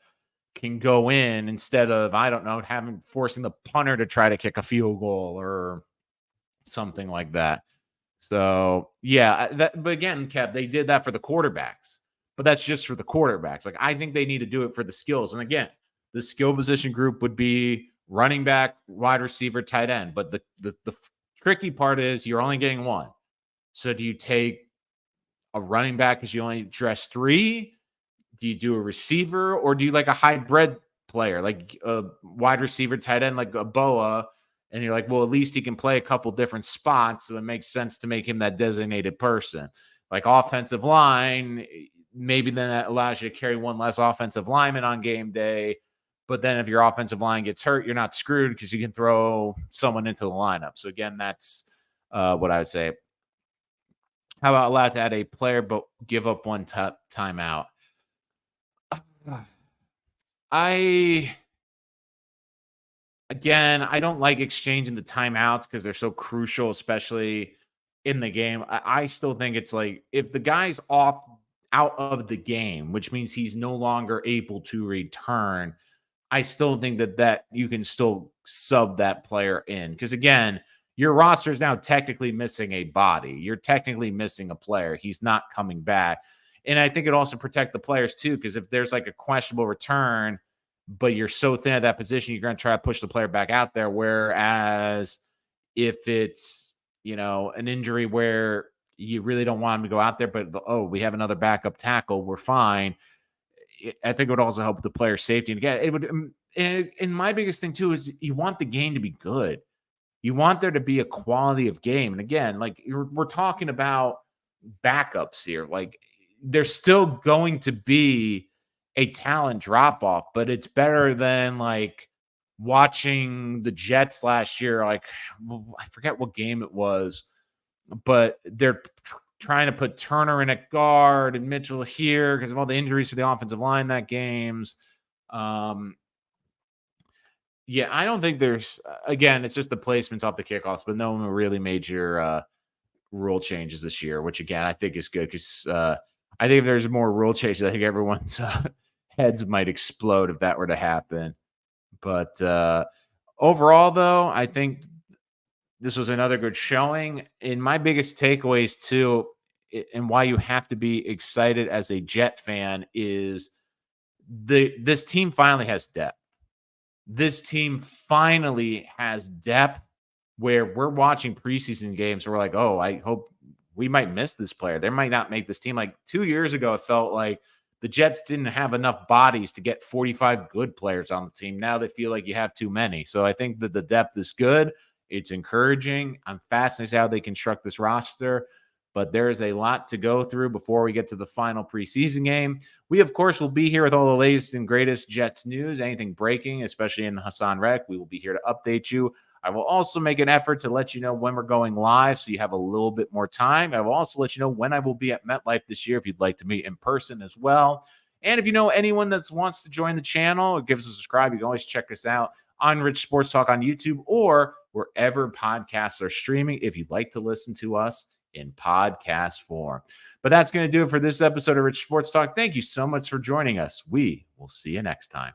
Speaker 1: can go in instead of, I don't know, forcing the punter to try to kick a field goal or something like that. So yeah, but again, Kev, they did that for the quarterbacks, but that's just for the quarterbacks. Like I think they need to do it for the skills. And again, the skill position group would be running back, wide receiver, tight end. But the tricky part is you're only getting one. So do you take a running back because you only dress three? Do you do a receiver, or do you like a hybrid player, like a wide receiver, tight end, like a Boa? And you're like, well, at least he can play a couple different spots. So it makes sense to make him that designated person. Like offensive line, maybe then that allows you to carry one less offensive lineman on game day. But then if your offensive line gets hurt, you're not screwed because you can throw someone into the lineup. So again, that's what I would say. How about allowed to add a player but give up one timeout? I don't like exchanging the timeouts because they're so crucial, especially in the game. I still think it's like if the guy's out of the game, which means he's no longer able to return, I still think that you can still sub that player in. Because again, your roster is now technically missing a body. You're technically missing a player. He's not coming back. And I think it also protect the players too, because if there's like a questionable return, but you're so thin at that position, you're going to try to push the player back out there. Whereas if it's, an injury where you really don't want him to go out there, but we have another backup tackle, we're fine. I think it would also help the player safety. And again, it would. And my biggest thing too is you want the game to be good. You want there to be a quality of game. And again, like we're talking about backups here. Like there's still going to be a talent drop off, but it's better than like watching the Jets last year. Like I forget what game it was, but they're trying to put Turner in at guard and Mitchell here because of all the injuries to the offensive line that games. Yeah, I don't think there's again, it's just the placements off the kickoffs, but no really major rule changes this year, which again I think is good because I think if there's more rule changes, I think everyone's heads might explode if that were to happen. But overall, though, I think this was another good showing. And my biggest takeaways too, and why you have to be excited as a Jet fan is this team finally has depth. This team finally has depth where we're watching preseason games. We're like, oh, I hope we might miss this player. They might not make this team. Like 2 years ago, it felt like the Jets didn't have enough bodies to get 45 good players on the team. Now they feel like you have too many. So I think that the depth is good. It's encouraging. I'm fascinated how they construct this roster, but there is a lot to go through before we get to the final preseason game. We, of course, will be here with all the latest and greatest Jets news, anything breaking, especially in the Hassan Rec. We will be here to update you. I will also make an effort to let you know when we're going live so you have a little bit more time. I will also let you know when I will be at MetLife this year if you'd like to meet in person as well. And if you know anyone that wants to join the channel or give us a subscribe, you can always check us out on Rich Sports Talk on YouTube or wherever podcasts are streaming if you'd like to listen to us in podcast form. But that's going to do it for this episode of Rich Sports Talk. Thank you so much for joining us. We will see you next time.